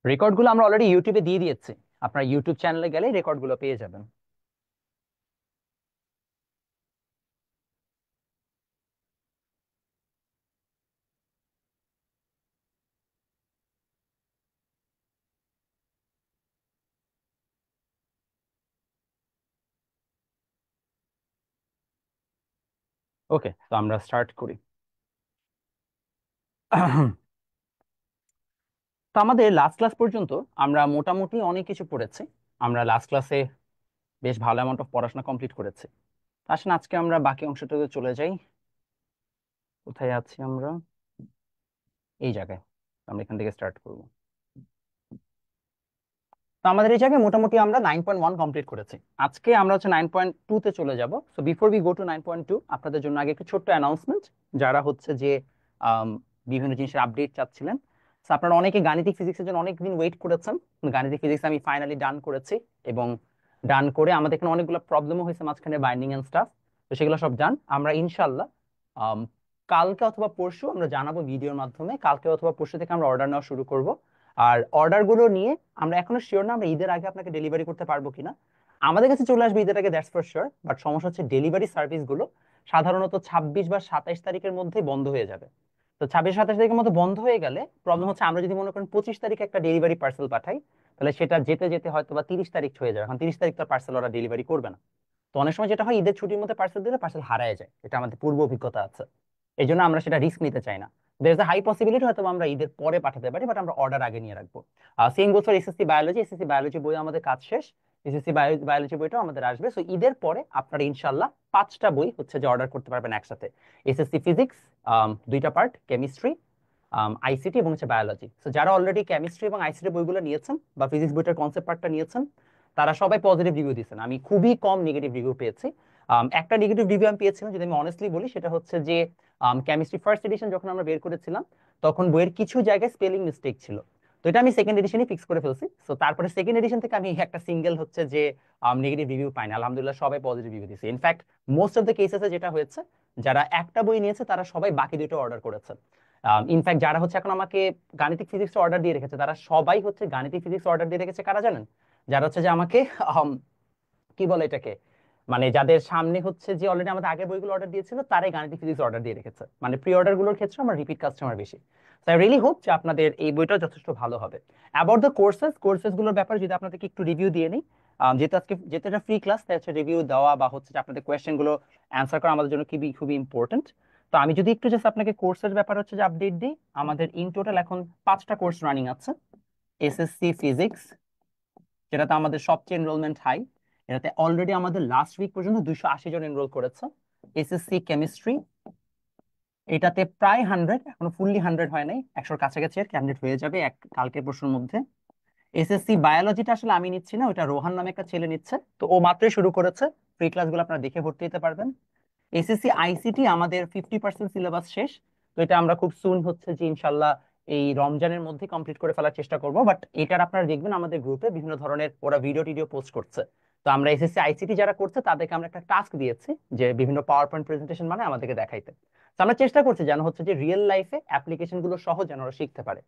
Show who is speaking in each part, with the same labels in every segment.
Speaker 1: রেকর্ডগুলো আমরা অলরেডি ইউটিউবে দিয়ে দিয়েছি। আপনার ইউটিউব চ্যানেলে গেলে রেকর্ডগুলো পেয়ে যাবেন। ওকে, তো আমরা স্টার্ট করি। তো আমাদের লাস্ট ক্লাস পর্যন্ত আমরা মোটামুটি অনেক কিছু পড়েছি। আমরা লাস্ট ক্লাসে বেশ ভালো অ্যামাউন্ট অফ পড়াশোনা কমপ্লিট করেছি। আসেন আজকে আমরা বাকি অংশটাতে চলে যাই। কোথায় আছি আমরা? এই জায়গায়। আমরা এখান থেকে স্টার্ট করব। তো আমাদের এই জায়গায় মোটামুটি আমরা 9.1 কমপ্লিট করেছি। আজকে আমরা হচ্ছে 9.2 তে চলে যাব। So before we go to 9.2, আপনাদের জন্য আগে একটু ছোট্ট অ্যানাউন্সমেন্ট। যারা হচ্ছে যে আম, বিভিন্ন জিনিসের আপডেট চাচ্ছিলেন, তো আপনারা অনেকে গাণিতিক ফিজিক্সের জন্য অনেকদিন ওয়েট করেছেন। গাণিতিক ফিজিক্স আমি ফাইনালি ডান করেছি, এবং ডান করে আমাদের এখানে অনেকগুলো প্রবলেমও হয়েছে মাঝখানে, বাইন্ডিং এন্ড স্টাফ। তো সেগুলো সব ডান। আমরা ইনশাল্লাহ আম, কালকে অথবা পরশু আমরা জানাবো ভিডিওর মাধ্যমে। কালকে অথবা পরশু থেকে আমরা অর্ডার নেওয়া শুরু করব। আর অর্ডার গুলো নিয়ে আমরা এখনো শিওর না আমরা ঈদের আগে আপনাকে ডেলিভারি করতে পারবো কিনা। আমাদের কাছে চলে আসবে ঈদের আগে, দ্যাটস ফর শিওর। বাট সমস্যা হচ্ছে ডেলিভারি সার্ভিস গুলো সাধারণত 26 বা 27 তারিখের মধ্যে বন্ধ হয়ে যাবে। তো 26 27 তারিখের মধ্যে বন্ধ হয়ে গেলে প্রবলেম হচ্ছে, আমরা যদি মনে করেন 25 তারিখে একটা ডেলিভারি পার্সেল পাঠাই, তাহলে সেটা যেতে যেতে হয়তো বা 30 তারিখ হয়ে যাবে। এখন 30 তারিখ তো পার্সেল ওরা ডেলিভারি করবে না। তো অনেক সময় যেটা হয়, ঈদের ছুটির মধ্যে পার্সেল দিলে পার্সেল হারায় যায়। এটা আমাদের পূর্ব অভিজ্ঞতা আছে। এই জন্য আমরা সেটা রিস্ক নিতে চাই না। There is a high possibility হয়তো আমরা ঈদের পরে পাঠাতে পারি, বাট আমরা অর্ডার আগে নিয়ে রাখবো। সেম বছর এসএসসি বায়োলজি, এসএসসি বায়োলজি বই আমাদের কাজ শেষ। এসএসসি বায়োলজি বইটাও আমাদের আসবে। সো ঈদের পরে আপনারা ইনশাল্লাহ 5টা বই হচ্ছে যে অর্ডার করতে পারবেন একসাথে। এসএসসি ফিজিক্স 2টা পার্ট, কেমিস্ট্রি, আইসিটি এবং হচ্ছে বায়োলজি। তো যারা অলরেডি কেমিস্ট্রি এবং আইসিটি বইগুলো নিয়েছেন বা ফিজিক্স বইটার কনসেপ্ট পার্টটা নিয়েছেন, তারা সবাই পজিটিভ রিভিউ দিয়েছেন। আমি খুবই কম নেগেটিভ রিভিউ পেয়েছি। একটা নেগেটিভ রিভিউ আমি পেয়েছিলাম, যদি আমি অনেস্টলি বলি, সেটা হচ্ছে যে কেমিস্ট্রি ফার্স্ট এডিশন যখন আমরা বের করেছিলাম, তখন বইয়ের কিছু জায়গায় স্পেলিং মিস্টেক ছিল। তো এটা আমি সেকেন্ড এডিশনে ফিক্স করে ফেলছি। তো তারপরে সেকেন্ড এডিশন থেকে আমি একটা সিঙ্গেল হচ্ছে যে নেগেটিভ রিভিউ পাইনি। আলহামদুলিল্লাহ সবাই পজিটিভ রিভিউ দিয়েছে। ইনফ্যাক্ট মোস্ট অফ দ্য কেসেসে যেটা হয়েছে, যারা একটা বই নিয়েছে তারা সবাই বাকি দুটো অর্ডার করেছে। ইনফ্যাক্ট যারা হচ্ছে এখন আমাকে গাণিতিক ফিজিক্স অর্ডার দিয়ে রেখেছে, তারা সবাই হচ্ছে গাণিতিক ফিজিক্স অর্ডার দিয়ে রেখেছে কারা জানেন? যারা হচ্ছে যে আমাকে কি বলে এটাকে, মানে যাদের সামনে হচ্ছে যে অলরেডি আমাদের আগের বইগুলো অর্ডার দিয়েছিল, তারাই গাণিতিক ফিজিক্স অর্ডার দিয়ে রেখেছে। মানে প্রি অর্ডার গুলোর ক্ষেত্রে আমার রিপিট কাস্টমার বেশি। সো আই রিয়েলি হোপ যে আপনাদের এই বইটা যথেষ্ট ভালো হবে। অ্যাবাউট দ্য কোর্সেস গুলোর ব্যাপারে যদি আপনাদেরকে একটু রিভিউ দিয়ে নিই। যেহেতু এটা ফ্রি ক্লাস, তাই হচ্ছে রিভিউ দেওয়া বা হচ্ছে যে আপনাদের কোয়েশ্চেন গুলো অ্যান্সার করা আমাদের জন্য খুবই খুবই ইম্পর্টেন্ট। তো আমি যদি একটু জাস্ট আপনাকে কোর্সের ব্যাপারে হচ্ছে যে আপডেট দিই। আমাদের ইন টোটাল এখন 5টা কোর্স রানিং আছে। এসএসসি ফিজিক্স, যেটাতে আমাদের সবচেয়ে এনরোলমেন্ট হাই, এটাতে অলরেডি আমাদের লাস্ট উইক পর্যন্ত 280 জন এনরোল করেছে। এসএসসি কেমিস্ট্রি, এটাতে প্রায় 100, এখনো ফুললি 100 হয় নাই, 100-র কাছাকাছি আর ক্যান্ডিডেট হয়ে যাবে কালকে পরশুর মধ্যে। এসএসসি বায়োলজিটা আসলে আমি নিচ্ছি না, ওটা রোহান নামে একটা ছেলে নিচ্ছে, তো ও মাত্রই শুরু করেছে। ফ্রি ক্লাসগুলো আপনারা দেখে ভর্তি হতে পারবেন। এসএসসি আইসিটি আমাদের 50% সিলেবাস শেষ। তো এটা আমরা খুব সুন হচ্ছে যে ইনশাল্লাহ এই রমজানের মধ্যে কমপ্লিট করে ফেলার চেষ্টা করব। বাট এটার আপনারা দেখবেন আমাদের গ্রুপে বিভিন্ন ধরনের ওরা ভিডিও টিডিও পোস্ট করছে। তো আমরা এসএসসি আইসিটি যারা করছে তাদেরকে আমরা একটা টাস্ক দিয়েছি, যে বিভিন্ন পাওয়ার পয়েন্ট প্রেজেন্টেশন মানে আমাদেরকে দেখাইতে। তো আমরা চেষ্টা করছি যেন হচ্ছে যে রিয়েল লাইফে অ্যাপ্লিকেশন গুলো সহজ যেন ওরা শিখতে পারে।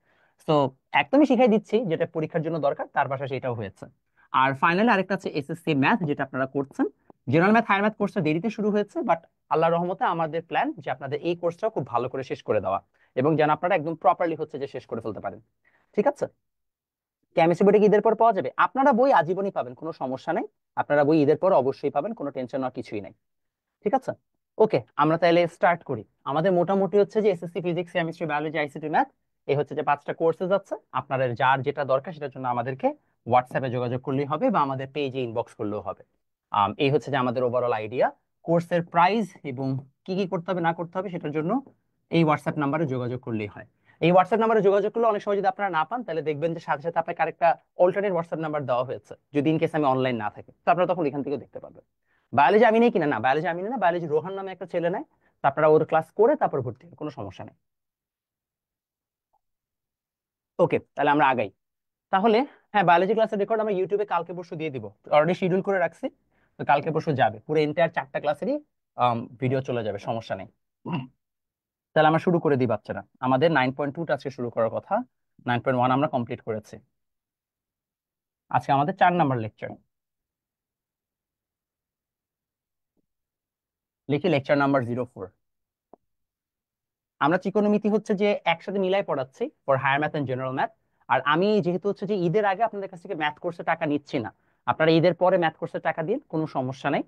Speaker 1: তো একদমই শিখাই দিচ্ছি যেটা পরীক্ষার জন্য দরকার, তার পাশাপাশি এটাও হয়েছে। আর ফাইনালি আরেকটা আছে এসএসসি ম্যাথ, যেটা আপনারা করছেন। জেনারেল ম্যাথ, হায়ার ম্যাথ কোর্সটা দেরিতে শুরু হয়েছে, বাট আল্লাহর রহমতে আমাদের প্ল্যান যে আপনাদের এই কোর্সটাও খুব ভালো করে শেষ করে দেওয়া, এবং যেন আপনারা একদম প্রপারলি হচ্ছে যে শেষ করে ফেলতে পারেন। ঠিক আছে? কেমিস্ট্রি বইটা কি ঈদের পর পাওয়া যাবে? আপনারা বই আজীবনই পাবেন, কোনো সমস্যা নেই। আপনারা বই ঈদের পর অবশ্যই পাবেন, কোনো টেনশন আর কিছুই নাই। ঠিক আছে? ওকে, আমরা তাহলে স্টার্ট করি। আমাদের মোটামুটি হচ্ছে যে SSC physics, chemistry, biology, ICT, math, এই হচ্ছে যে 5টা কোর্সেস আছে। আপনাদের যার যেটা দরকার সেটার জন্য আমাদেরকে হোয়াটসঅ্যাপে যোগাযোগ করলেই হবে, বা আমাদের পেজে ইনবক্স করলেও হবে। এই হচ্ছে যে আমাদের ওভারঅল আইডিয়া। কোর্সের প্রাইস এবং কি কি করতে হবে না করতে হবে সেটার জন্য এই হোয়াটসঅ্যাপ নাম্বারে যোগাযোগ করলেই হয়। এই হোয়াটসঅ্যাপ নাম্বারে যোগাযোগ করলে অনেক সময় যদি আপনারা না পান, তাহলে দেখবেন যে সাথে সাথে আপনাকে আরেকটা অল্টারনেট হোয়াটসঅ্যাপ নাম্বার দেওয়া হয়েছে, যদি ইন কেস আমি অনলাইন না থাকি, তো আপনারা তখন এখান থেকে দেখতে পারবেন। বায়োলজি আমি নেই কিনা, না বায়োলজি আমি নেই না, বায়োলজি রোহান নামে একটা ছেলে নেয়। তো আপনারা ওর ক্লাস করে তারপর ভর্তি হবে, কোনো সমস্যা নেই। ওকে, তাহলে আমরা আগাই। তাহলে হ্যাঁ, বায়োলজি ক্লাসের রেকর্ড আমরা ইউটিউবে কালকে পরশু দিয়ে দিব। অলরেডি শিডিউল করে রাখছি। তো কালকে পরশু যাবে, পুরো এন্টায়ার 4টা ক্লাসেরই ভিডিও চলে যাবে, সমস্যা নেই। তাহলে আমরা শুরু করে দিই বাচ্চারা। আমাদের 9.2 আজকে শুরু করার কথা, 9.1 আমরা কমপ্লিট করেছি। আজকে আমাদের 4 নম্বর লেকচার। লিখি লেকচার নাম্বার 04। আমরা ত্রিকোণমিতি হচ্ছে যে একসাথে মিলাই পড়াচ্ছি for higher math and general math. আর আমি যেহেতু হচ্ছে যে ঈদের আগে আপনাদের কাছ থেকে ম্যাথ কোর্সে টাকা নিচ্ছি না, আপনারা ঈদের পরে ম্যাথ কোর্সে টাকা দিন, কোনো সমস্যা নেই।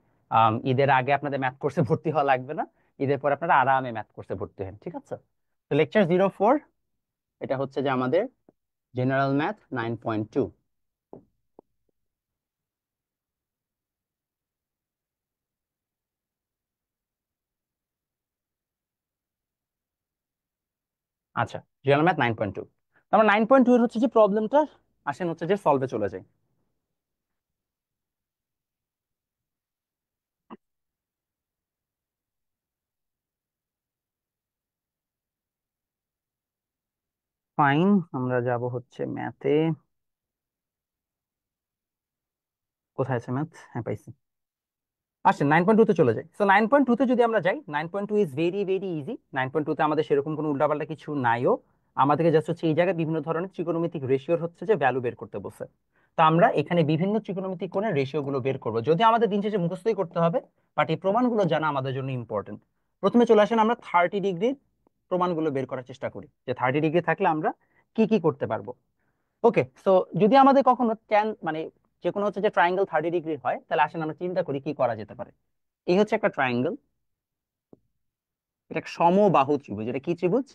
Speaker 1: ঈদের আগে আপনাদের ম্যাথ কোর্সে ভর্তি হওয়া লাগবে না, ঈদের পরে আপনারা আরামে ম্যাথ কোর্সে ভর্তি হন, ঠিক আছে? তো লেকচার 04, এটা হচ্ছে যে আমাদের জেনারেল ম্যাথ 9.2। আচ্ছা, জেনারেল ম্যাথ 9.2। আমরা 9.2 এর হচ্ছে যে প্রবলেমটা, আসেন হচ্ছে যে সলভে চলে যাই। ফাইন, আমরা যাব হচ্ছে ম্যাথে। কোথায় আছে ম্যাথ? হ্যাঁ, পাইছি। আসেন 9.2 তে চলে যাই। তো 9.2 তে যদি আমরা যাই, 9.2 ইজ ভেরি ভেরি ইজি। 9.2 তে আমাদের সেরকম কোনো উল্টাপাল্টা কিছু নাইও। আমাদেরকে জাস্ট হচ্ছে এই জায়গায় বিভিন্ন ধরনের ত্রিকোণমিতিক রেশিওর হচ্ছে যে ভ্যালু বের করতে বসে। তো আমরা এখানে বিভিন্ন ত্রিকোণমিতিক কোণের রেশিও গুলো বের করবো, যদি আমাদের দিন শেষে মুখস্থই করতে হবে, বাট এই প্রমাণগুলো জানা আমাদের জন্য ইম্পর্টেন্ট। প্রথমে চলে আসেন, আমরা 30 ডিগ্রির প্রমাণগুলো বের করার চেষ্টা করি, যে 30 ডিগ্রি থাকলে আমরা কি কি করতে পারবো। ওকে, সো যদি আমাদের কখনো ট্যান মানে যে কোনো হচ্ছে যে ট্রায়াঙ্গেল 30 ডিগ্রির হয়, তাহলে আসেন আমরা চিন্তা করি কি করা যেতে পারে। এই হচ্ছে একটা ট্রায়াঙ্গেল, এটা একটা সমবাহু ত্রিভুজ। এটা কি ত্রিভুজ?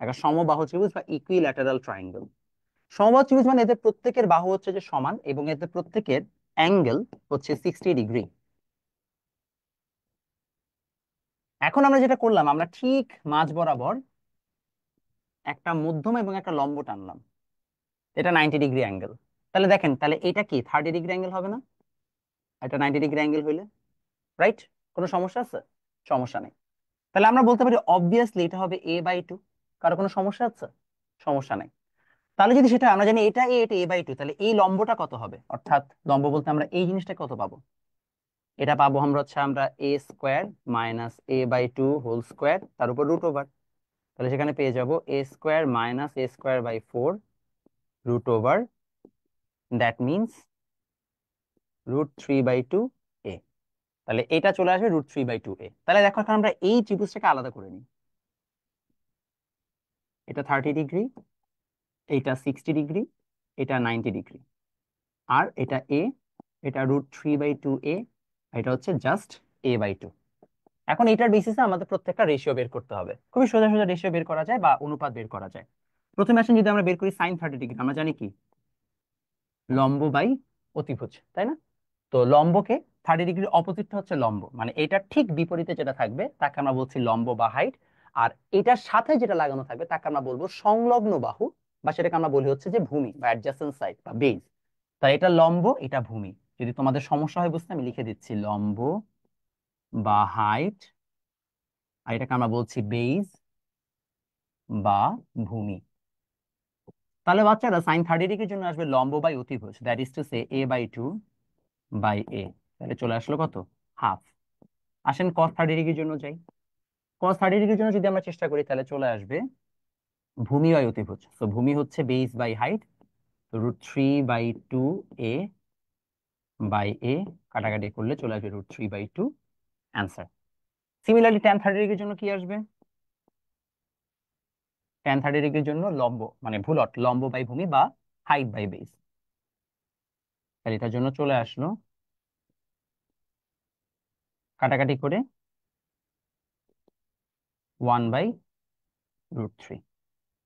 Speaker 1: একটা সমবাহু ত্রিভুজ বা ইকুইল্যাটারাল ট্রায়াঙ্গেল। সমবাহু ত্রিভুজ মানে এদের প্রত্যেকের বাহু হচ্ছে যে সমান এবং এদের প্রত্যেকের অ্যাঙ্গেল হচ্ছে 60 ডিগ্রি। এখন আমরা যেটা করলাম, আমরা ঠিক মাঝ বরাবর একটা মধ্যম এবং একটা লম্ব টানলাম, এটা 90 ডিগ্রি অ্যাঙ্গেল। তাহলে দেখেন, তাহলে এটা কি 30 ডিগ্রি অ্যাঙ্গেল হবে না? এটা 90 ডিগ্রি অ্যাঙ্গেল হইলে, রাইট? কোনো সমস্যা আছে? সমস্যা নেই। তাহলে আমরা বলতে পারি অবভিয়াসলি এটা হবে a/2। কারো কোনো সমস্যা আছে? সমস্যা নেই। তাহলে যদি সেটা আমরা জানি এটা এটা a/2, তাহলে এই লম্বটা কত হবে? অর্থাৎ লম্ব বলতে আমরা এই জিনিসটা কত পাবো? এটা পাবো আমরা হচ্ছে আমরা a² - a/2 হোল স্কোয়ার তার উপর রুট ওভার। তাহলে সেখানে পেয়ে যাবো a² - a²/4 root over, that means √3/2a। তাহলে এটা চলে আসবে √3/2a। তাহলে দেখো এখন আমরা এই ত্রিভুজটাকে আলাদা করে নিই। এটা 30 ডিগ্রি, এটা 60 ডিগ্রি, এটা 90 ডিগ্রি, আর এটা এ, এটা √3/2a, এটা হচ্ছে জাস্ট a/2। এখন এটার বেসিসে আমাদের প্রত্যেকটা রেশিও বের করতে হবে। খুবই সোজা সোজা রেশিও বের করা যায় বা অনুপাত বের করা যায়। প্রথমে আসেন, যদি আমরা বের করি সাইন 30 ডিগ্রি, আমরা জানি কি লম্ব বাই অতিভুজ, তাই না? তো লম্বকে 30 ডিগ্রির অপোজিটটা হচ্ছে লম্ব, মানে এটা ঠিক বিপরীতে যেটা থাকবে তাকে আমরা বলছি লম্ব বা হাইট। আর এটার সাথে যেটা লাগানো থাকবে তাকে আমরা বলবো সংলগ্ন বাহু, বা সেটাকে আমরা বলি হচ্ছে যে ভূমি বা অ্যাডজাসেন্ট সাইড বা বেজ। তাই এটা লম্ব, এটা ভূমি। যদি তোমাদের সমস্যা হয় বুঝতে, আমি লিখে দিচ্ছি লম্ব বা হাইট, আর এটাকে আমরা বলছি বেজ বা ভূমি। তাহলে বাচ্চারা সাইন 30 ডিগ্রির জন্য আসবে লম্ব বাই অতিভুজ, that is to say a/2/a। তাহলে চলে আসলো কত? হাফ। আসেন cos 30 ডিগ্রির জন্য যাই। cos 30 ডিগ্রির জন্য যদি আমরা চেষ্টা করি, তাহলে চলে আসবে ভূমি বাই অতিভুজ। তো ভূমি হচ্ছে বেস বাই হাইট, √3/2a/a, কাটাকাটি করলে চলে আসবে √3/2, অ্যান্সার। সিমিলারলি tan 30 ডিগ্রির জন্য কি আসবে? tan 30 ডিগ্রির জন্য লম্ব মানে ভুলট লম্ব বাই ভূমি বা হাইট বাই বেস। তাহলে এটার জন্য চলে আসলো কাটাকাটি করে 1/√3।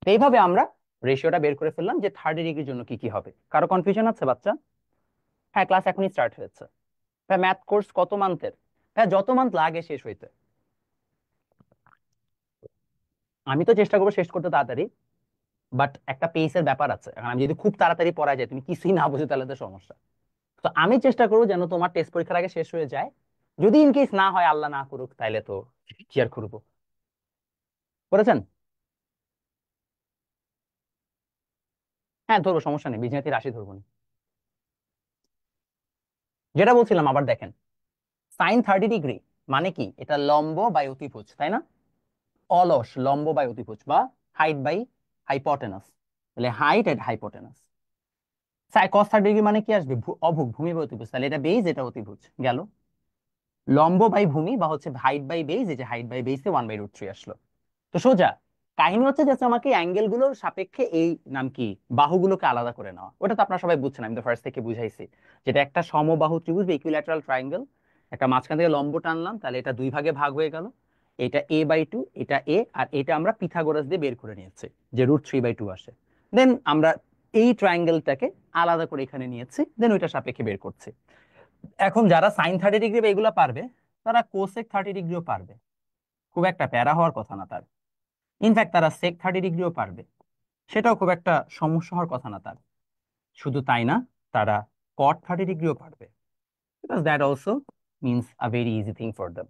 Speaker 1: তো এইভাবে আমরা রেশিওটা বের করে ফেললাম যে 30 ডিগ্রির জন্য কি কি হবে। কারো কনফিউশন আছে বাচ্চা? হ্যাঁ, ক্লাস এখনই স্টার্ট হয়েছে। হ্যাঁ, ম্যাথ কোর্স কত মান্থের? হ্যাঁ, যত মান্থ লাগে শেষ হইতে। আমি তো চেষ্টা করবো শেষ করতে তাড়াতাড়ি, বাট একটা পেসের ব্যাপার আছে। এখন আমি যদি খুব তাড়াতাড়ি পড়া যায়, তুমি কিছুই না বুঝো, তাহলে তো সমস্যা। তো আমি চেষ্টা করবো যেন তোমার টেস্ট পরীক্ষার আগে শেষ হয়ে যায়। যদি ইন কেস না হয়, আল্লাহ না করুক, তাইলে তো কি আর করবো। করেছেন? হ্যাঁ, ধরবো, সমস্যা নেই, বীজগণিত রাশি ধরবো না। যেটা বলছিলাম আবার দেখেন, সাইন 30 ডিগ্রি মানে কি? এটা লম্ব বাই অতিভুজ, তাই না? অলস লম্ব বাই অতিভুজ বা হাইট বাই হাইপোটেনাস। তাহলে হাইট এট হাইপোটেনাস। cos 30 ডিগ্রি মানে কি আসবে? অভুক, ভূমি বাই অতিভুজ, তাহলে এটা বেজ, এটা অতিভুজ গেল। লম্ব বাই ভূমি বা হচ্ছে হাইট বাই বেজ, এই যে হাইট বাই বেজে 1/√3 আসলো। তো সোজা কাহিনী হচ্ছে যে আমাকে অ্যাঙ্গেল গুলোর সাপেক্ষে এই নাম কি বাহুগুলোকে আলাদা করে নেওয়া। ওটা তো আপনারা সবাই বুঝছেন, আমি তো ফার্স্ট থেকে বুঝাইছি। যেটা একটা সমবাহু ত্রিভুজ বা ইকুইল্যাটারাল ট্রায়াঙ্গেল, একটা মাঝখান থেকে লম্ব টানলাম, তাহলে এটা দুই ভাগে ভাগ হয়ে গেল। এটা a/2, এটা a, আর এটা আমরা পিথাগোরাস দিয়ে বের করে নিয়েছি যে √3/2 আসে। দেন আমরা এই ট্রায়াঙ্গেলটাকে আলাদা করে এখানে নিয়েছি, দেন ওইটা সাপেক্ষে বের করছি। এখন যারা sin 30 ডিগ্রি বা এগুলো পারবে, তারা cosec 30 ডিগ্রিও পারবে। খুব একটা প্যারা হওয়ার কথা না তার। ইনফ্যাক্ট তারা sec 30 ডিগ্রিও পারবে, সেটাও খুব একটা সমস্যা হওয়ার কথা না তার। শুধু তাই না, তারা cot 30 ডিগ্রিও পারবে, because that also means a very easy thing for them.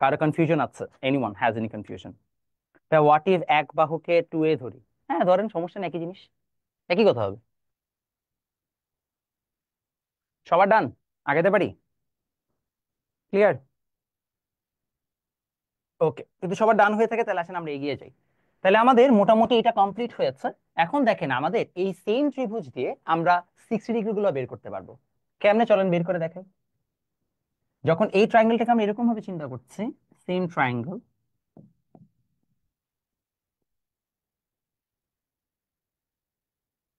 Speaker 1: কারো কনফিউশন আছে? Anyone has any confusion? তা হোয়াট ইফ এক বাহুকে 2a ধরি? হ্যাঁ ধরেন, সমস্যা নেই, একই জিনিস, একই কথা হবে। সবার ডান? আগাতে পারি? ক্লিয়ার? ওকে, যদি সবার ডান হয়ে থাকে তাহলে আসেন আমরা এগিয়ে যাই। তাহলে আমাদের মোটামুটি এটা কমপ্লিট হয়েছে। এখন দেখেন আমাদের এই সেম ত্রিভুজ দিয়ে আমরা 60 ডিগ্রি গুলো বের করতে পারবো। কেমনে চলেন বের করে দেখাই। যখন এই ট্রায়াঙ্গেলটাকে আমরা এরকম ভাবে চিন্তা করছি, সেম ট্রায়াঙ্গেল,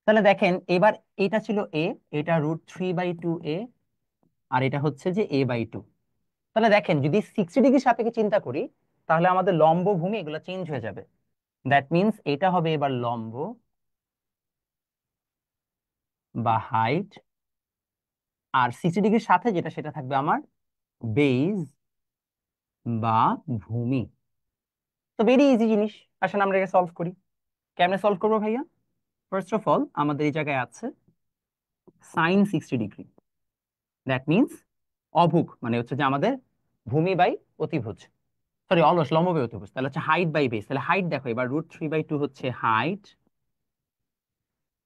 Speaker 1: তাহলে দেখেন এবার এটা ছিল এ, এটা √3/2a, আর এটা হচ্ছে যে a/2। তাহলে দেখেন যদি 60 ডিগ্রি সাপেক্ষে চিন্তা করি, তাহলে আমাদের লম্ব ভূমি এগুলো চেঞ্জ হয়ে যাবে। দ্যাট মিনস এটা হবে এবার লম্ব বা হাইট, আর 60 ডিগ্রির সাথে যেটা সেটা থাকবে আমার বেজ বা ভূমি। তো ভেরি ইজি জিনিস, আসেন আমরা এটা সলভ করি। কেমনে সলভ করবো ভাইয়া? ফার্স্ট অফ অল আমাদের এই জায়গায় আছে sin 60 ডিগ্রি, দ্যাট মিনস অভুক মানে হচ্ছে যে আমাদের ভূমি বাই অতিভুজ, সরি অলস লম্ব বাই অতিভুজ, তাহলে হচ্ছে হাইট বাই বেস। তাহলে হাইট দেখো এবার √3/2 হচ্ছে হাইট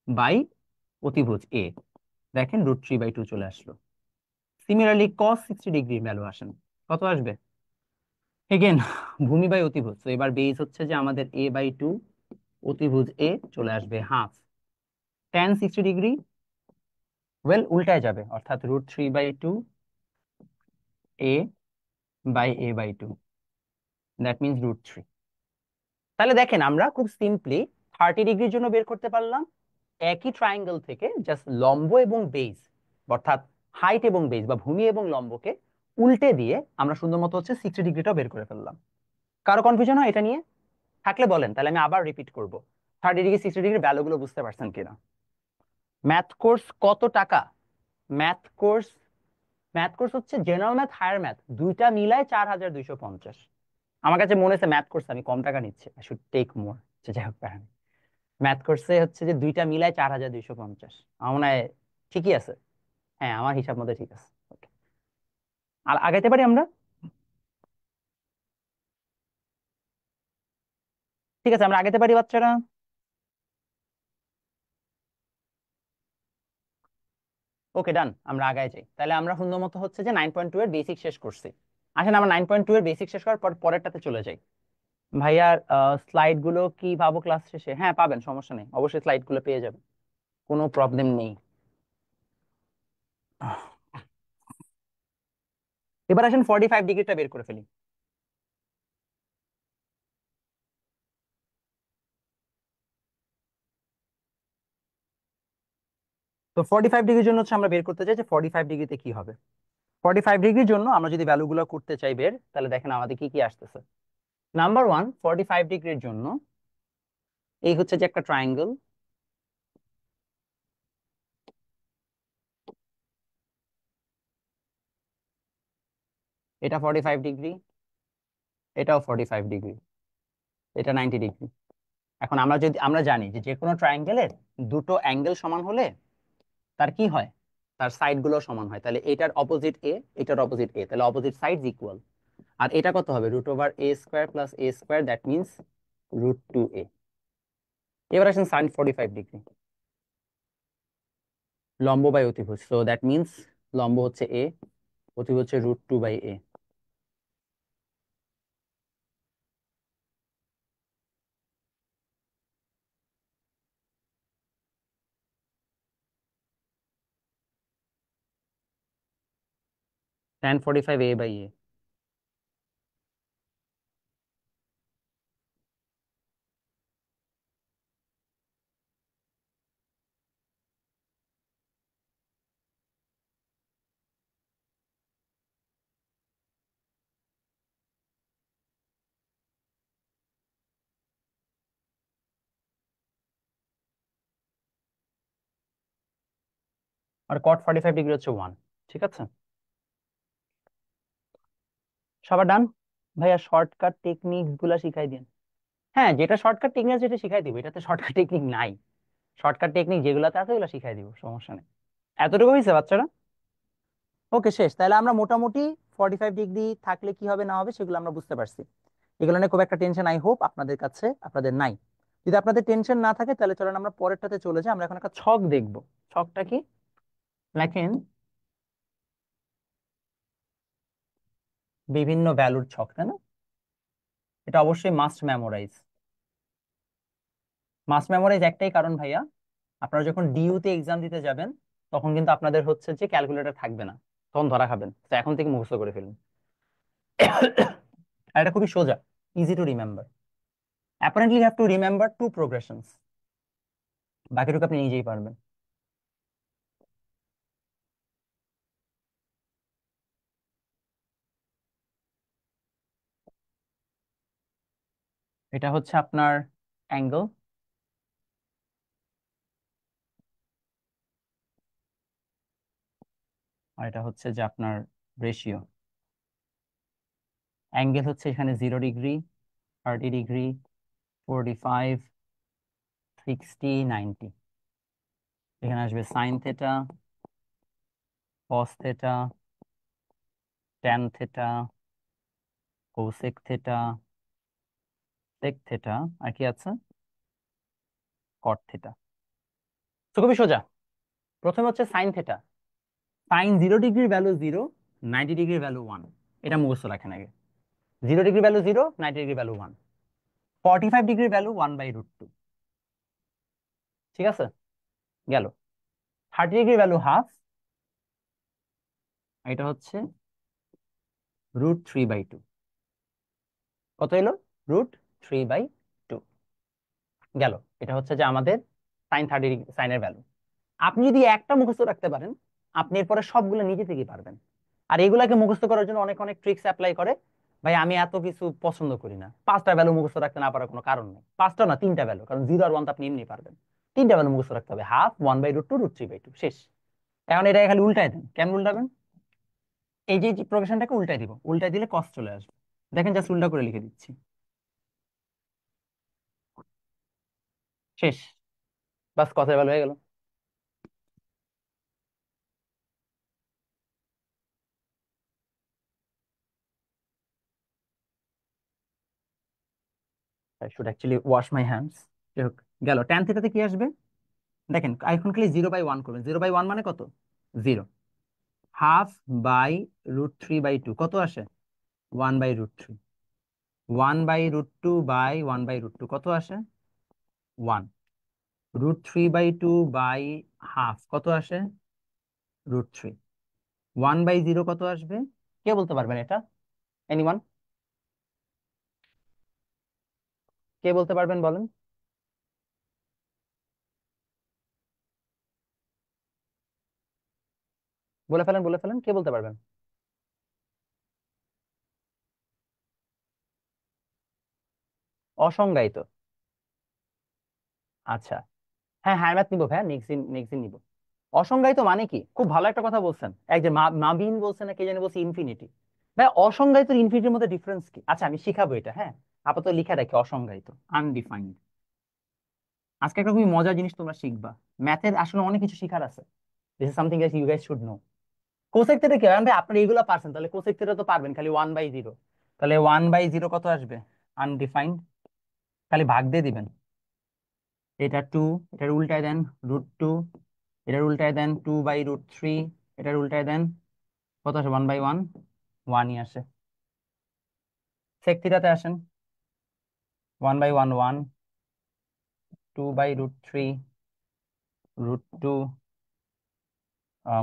Speaker 1: বাই অতিভুজ এ, দেখেন √3/2 চলে আসলো। সিমিলারলি cos 60 ডিগ্রির ভ্যালু আসেন, কত আসবে? এগেন ভূমি বাই অতিভুজ, তো এবার বেস হচ্ছে যে আমাদের a/2, অতিভুজ এ চলে আসবে হাফ। tan 60 ডিগ্রি ওয়েল উল্টায় যাবে, অর্থাৎ √3/2 a by a/2, that means √3। তাহলে দেখেন আমরা খুব সিম্পলি 30 ডিগ্রির জন্য বের করতে পারলাম একই ট্রায়াঙ্গেল থেকে জাস্ট লম্ব এবং বেস, অর্থাৎ হাইট এবং বেস বা ভূমি এবং লম্বকে উল্টে দিয়ে আমরা সুন্দর মতো হচ্ছে 60 ডিগ্রিটাও বের করে ফেললাম। কারো কনফিউশন হয় এটা নিয়ে? থাকলে বলেন, তাহলে আমি আবার রিপিট করব। 30 ডিগ্রি 60 ডিগ্রির ভ্যালুগুলো বুঝতে পারছেন কিনা? ম্যাথ কোর্স কত টাকা? ম্যাথ কোর্স, ম্যাথ কোর্স হচ্ছে জেনারেল ম্যাথ, হায়ার ম্যাথ দুইটা মিলায় 4250। আমার কাছে মনে হচ্ছে ম্যাথ কোর্স আমি কম টাকা নিচ্ছি, আই শুড টেক মোর। যাই হোক, ম্যাথ কোর্সে হচ্ছে যে দুইটা মিলায় 4250, আমার মনে হয় ঠিকই আছে। হ্যাঁ আমার হিসাব মতো ঠিক আছে। Okay. আর আগাইতে পারি আমরা? ঠিক আছে, আমরা আগাইতে পারি বাচ্চারা। ওকে ডান, আমরা আগায় যাই। তাহলে আমরা সুন্দর মতো হচ্ছে যে 9.2 এর বেসিক শেষ করছি। আসেন আমরা 9.2 এর বেসিক শেষ করার পর পরেরটাতে চলে যাই। ভাইয়ার স্লাইড গুলো কি পাবো ক্লাস শেষে? হ্যাঁ পাবেন, সমস্যা নেই, অবশ্যই স্লাইড গুলো পেয়ে যাবেন, কোনো প্রবলেম নেই। এবার আসেন 45 ডিগ্রিটা বের করে ফেলি। তো 45 ডিগ্রির জন্য হচ্ছে আমরা বের করতে চাই যে 45 ডিগ্রিতে কি হবে। 45 ডিগ্রির জন্য আমরা যদি ভ্যালুগুলো করতে চাই বের, তাহলে দেখেন আমাদের কি কি আসতেছে। নাম্বার ওয়ান, 45 ডিগ্রির জন্য এই হচ্ছে যে একটা ট্রায়াঙ্গেল, এটা 45 ডিগ্রি, এটাও 45 ডিগ্রি, এটা 90 ডিগ্রি। এখন আমরা যদি আমরা জানি যে যে কোনো ট্রায়াঙ্গেলের দুটো অ্যাঙ্গেল সমান হলে তার কি হয়, তার সাইড গুলো সমান হয়। তাহলে এটার অপোজিট এ, এটার অপোজিট এ, তাহলে অপোজিট সাইডস ইকুয়াল। আর এটা কত হবে? √a² + a², that means √2a। এবার আসেন sin 45 ডিগ্রি, লম্ব বাই অতিভুজ, সো দ্যাট মিনস লম্ব হচ্ছে এ, অতিভুজ হচ্ছে √2/a। tan 45 a/a। আর cot 45 ডিগ্রি হচ্ছে 1। ঠিক আছে, সবার ডান। ভাইয়া শর্টকাট টেকনিক গুলা শিখাই দিন। হ্যাঁ, যেটা শর্টকাট টেকনিক আছে সেটা শিখাই দিব, এটাতে শর্টকাট টেকনিক নাই। শর্টকাট টেকনিক যেগুলোতে আছে ওগুলো শিখাই দিব, সমস্যা নেই। এতটুকু হয়েছে বাচ্চারা? ওকে, শেষ। তাহলে আমরা মোটামুটি 45 ডিগ্রি থাকলে কি হবে না হবে সেগুলো আমরা বুঝতে পারছি। এগুলো নিয়ে খুব একটা টেনশন আই হোপ আপনাদের কাছে আপনাদের নাই। যদি আপনাদের টেনশন না থাকে তাহলে চলেন আমরা পরেরটাতে চলে যাই। আমরা এখন একটা ছক দেখব। ছকটা কি? লেখেন বিভিন্ন ভ্যালুর ছক, তাই না? এটা অবশ্যই মাস্ট মেমোরাইজ। মাস্ট মেমোরাইজ একটাই কারণ ভাইয়া, আপনারা যখন ডিইউ তে এক্সাম দিতে যাবেন তখন কিন্তু আপনাদের হচ্ছে যে ক্যালকুলেটর থাকবে না, তখন ধরা খাবেন। তো এখন থেকে মুখস্থ করে ফেলুন। আর এটা খুবই সোজা, easy to remember. Apparently have to remember two progressions, বাকিটুকু আপনি নিজেই পারবেন। এটা হচ্ছে আপনার অ্যাঙ্গেল, আর এটা হচ্ছে যে আপনার রেশিও। অ্যাঙ্গেল হচ্ছে এখানে 0 ডিগ্রি, 30 ডিগ্রি, 45, 60, 90। এখানে আসবে sine theta, cos theta, tan theta, cosec theta, sec theta, আর কি আছে, কট থেটা। তো খুবই সোজা। প্রথমে হচ্ছে সাইন থেটা। সাইন 0 ডিগ্রির ভ্যালু 0, 90 ডিগ্রির ভ্যালু 1। এটা মুখস্থ রাখেন আগে। 0 ডিগ্রি ভ্যালু 0, 90 ডিগ্রি ভ্যালু 1। 45 ডিগ্রির ভ্যালু 1/√2। ঠিক আছে, গেল। 30 ডিগ্রি ভ্যালু হাফ, এটা হচ্ছে √3/2। কত এলো? √3/2। গেল। এটা হচ্ছে যে আমাদের sin 30 ডিগ্রি সাইনের ভ্যালু। আপনি যদি একটা মুখস্থ রাখতে পারেন, আপনি এরপরে সবগুলো নিজে থেকেই পারবেন। আর এগুলাকে মুখস্থ করার জন্য অনেক অনেক ট্রিক্স অ্যাপ্লাই করে। ভাই আমি এত কিছু পছন্দ করি না, 5টা ভ্যালু মুখস্থ রাখতে না পারার কোনো কারণ নেই। 5টা না, 3টা ভ্যালু, কারণ 0 আর 1 তো আপনি এমনি পারবেন। 3টা ভ্যালু মুখস্থ রাখতে হবে, হাফ, 1/√2, √3/2, শেষ। এখন এটা খালি উল্টায় দেন। কেমন উল্টাবেন? এই যে প্রোগ্রেশনটাকে উল্টাই দিব, উল্টাই দিলে কস চলে আসবে। দেখেন, জাস্ট উল্টা করে লিখে দিচ্ছি, শেষ। বাস, কথাই ভালো হয়ে গেল। I should actually wash my hands. যাই হোক, গেল। ট্যান থিটাতে কি আসবে? দেখেন, এখন খালি 0/1 করবেন। 0/1 মানে কত? 0। হাফ বাই √3/2 কত আসে? 1/√3। 1/√2 কত আসে? 1। √3/2 হাফ কত আসে? √3। 1/0 কত আসবে? কে বলতে পারবেন এটা? এনিওয়ান? কে বলতে পারবেন বলেন? বলে ফেলেন, বলে ফেলেন, কে বলতে পারবেন? অসংজ্ঞায়িত। আচ্ছা, হ্যাঁ হ্যাঁ, ম্যাথ নিবো ভাইয়া, নেক্সট দিন, নেক্সট দিন নিবো। অসংজ্ঞায়িত মানে কি? খুব ভালো একটা কথা বলছেন। এক যে মাবিন বলছেন না কে জানি বলছে ইনফিনিটি। ভাই অসংজ্ঞায়িত ইনফিনিটির মধ্যে ডিফারেন্স কি? আচ্ছা আমি শিখাবো এটা, হ্যাঁ। আপাতত লিখে রাখি অসংজ্ঞায়িত, আনডিফাইন্ড। আজকে একটা খুবই মজার জিনিস তোমরা শিখবা। ম্যাথের আসলে অনেক কিছু শিখার আছে। This is something you guys should know. Cosec theta কি ভাই? আপনি এগুলো পারছেন, তাহলে কোসেক থিটা তো পারবেন, খালি 1/0। তাহলে 1/0 কত আসবে? আনডিফাইন্ড। খালি ভাগ দিয়ে দিবেন। এটা 2, এটার উল্টায় দেন √2, এটার উল্টায় দেন 2/√3, এটার উল্টায় দেন কত আসে? 1/1, 1ই আসে। সেক থিটাতে আসেন, 1/1 1, 2/√3, √2,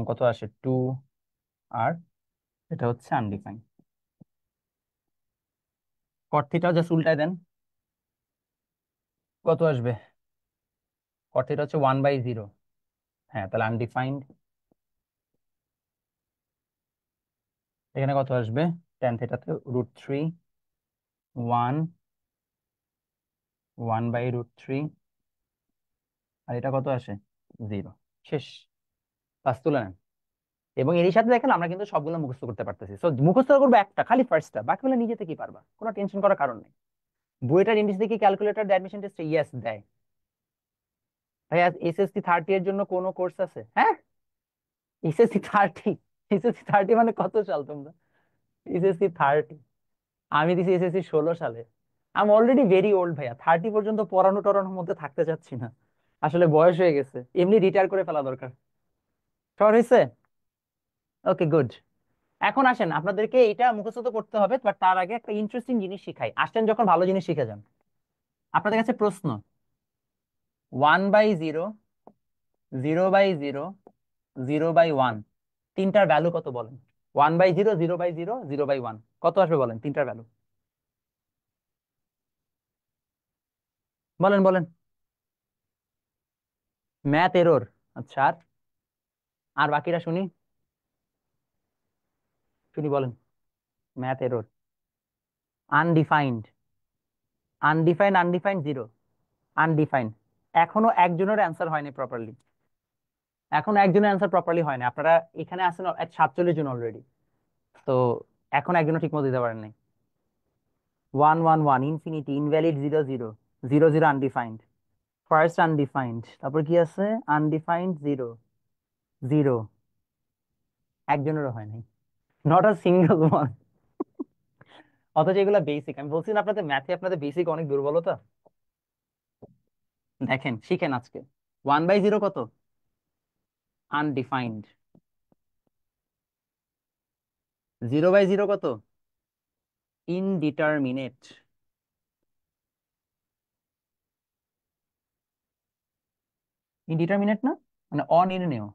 Speaker 1: কত আসে? 2, আর এটা হচ্ছে আনডিফাইন্ড। কট থিটাও জাস্ট উল্টায় দেন, কত আসবে? কট থিটা হচ্ছে 1/0। হ্যাঁ, তাহলে আনডিফাইন্ড। এখানে কত আসবে? ট্যান থিটাতে √3, 1, 1/√3। আর এটা কত আসে? 0। শেষ। পাঁচ তুলে নেন। এবং এর সাথে দেখেন আমরা কিন্তু সবগুলো মুখস্থ করতে পারতেছি। সো মুখস্থ করবো একটা, খালি ফার্স্টটা, বাকিগুলো নিজে থেকেই পারবা, কোনো টেনশন করার কারণ নেই। বুয়েটার ইংলিশ দেখি ক্যালকুলেটর অ্যাডমিশন টেস্টে ইয়েস দেয়। ভাইয়া SSC 30 এর জন্য কোনো কোর্স আছে? হ্যাঁ, SSC 30, SSC 30 মানে কত সাল তোমরা? SSC 30 আমি দিছি SSC 16 সালে। আমি অলরেডি ভেরি ওল্ড ভাইয়া, 30 পর্যন্ত পড়ানো টড়ানোর মধ্যে থাকতে চাচ্ছি না। আসলে বয়স হয়ে গেছে, এমনি রিটায়ার করে ফেলা দরকার। সবার হয়েছে? ওকে, গুড। এখন আসেন, আপনাদেরকে এটা মুখস্থ তো করতে হবে, বাট তার আগে একটা ইন্টারেস্টিং জিনিস শিখাই। আসছেন যখন, ভালো জিনিস শিখে যান। আপনাদের কাছে প্রশ্ন, 1/0, 0/0, 0/1, তিনটার ভ্যালু কত বলেন? 1/0, 0/0, 0/1, কত আসবে বলেন তিনটার ভ্যালু? বলেন বলেন। Math error. আচ্ছা, আর আর বাকিরা শুনি, শুনি বলেন। Math error, undefined, undefined, undefined, zero, undefined. এখনো একজনের অ্যান্সার হয়নি প্রপারলি, এখনো একজনের অ্যান্সার প্রপারলি হয়নি। আপনারা এখানে আছেন 47 জন অলরেডি, তো এখন একজনও ঠিক মতো দিতে পারেন নাই। 111, infinity, invalid, 00, 00, undefined, first undefined, তারপর কি আছে? আনডিফাইন্ড, জিরো, জিরো, একজনেরও হয় নাই, নট আ সিঙ্গেল ওয়ান। অথচ এগুলো বেসিক, আমি বলছি না আপনাদের ম্যাথে আপনাদের বেসিক অনেক দুর্বলতা। দেখেন, শিখেন আজকে। 1/0 কত? আনডিফাইন্ড। 0/0 কত? ইনডিটারমিনেট। ইনডিটারমিনেট না, মানে অনির্ণেয়।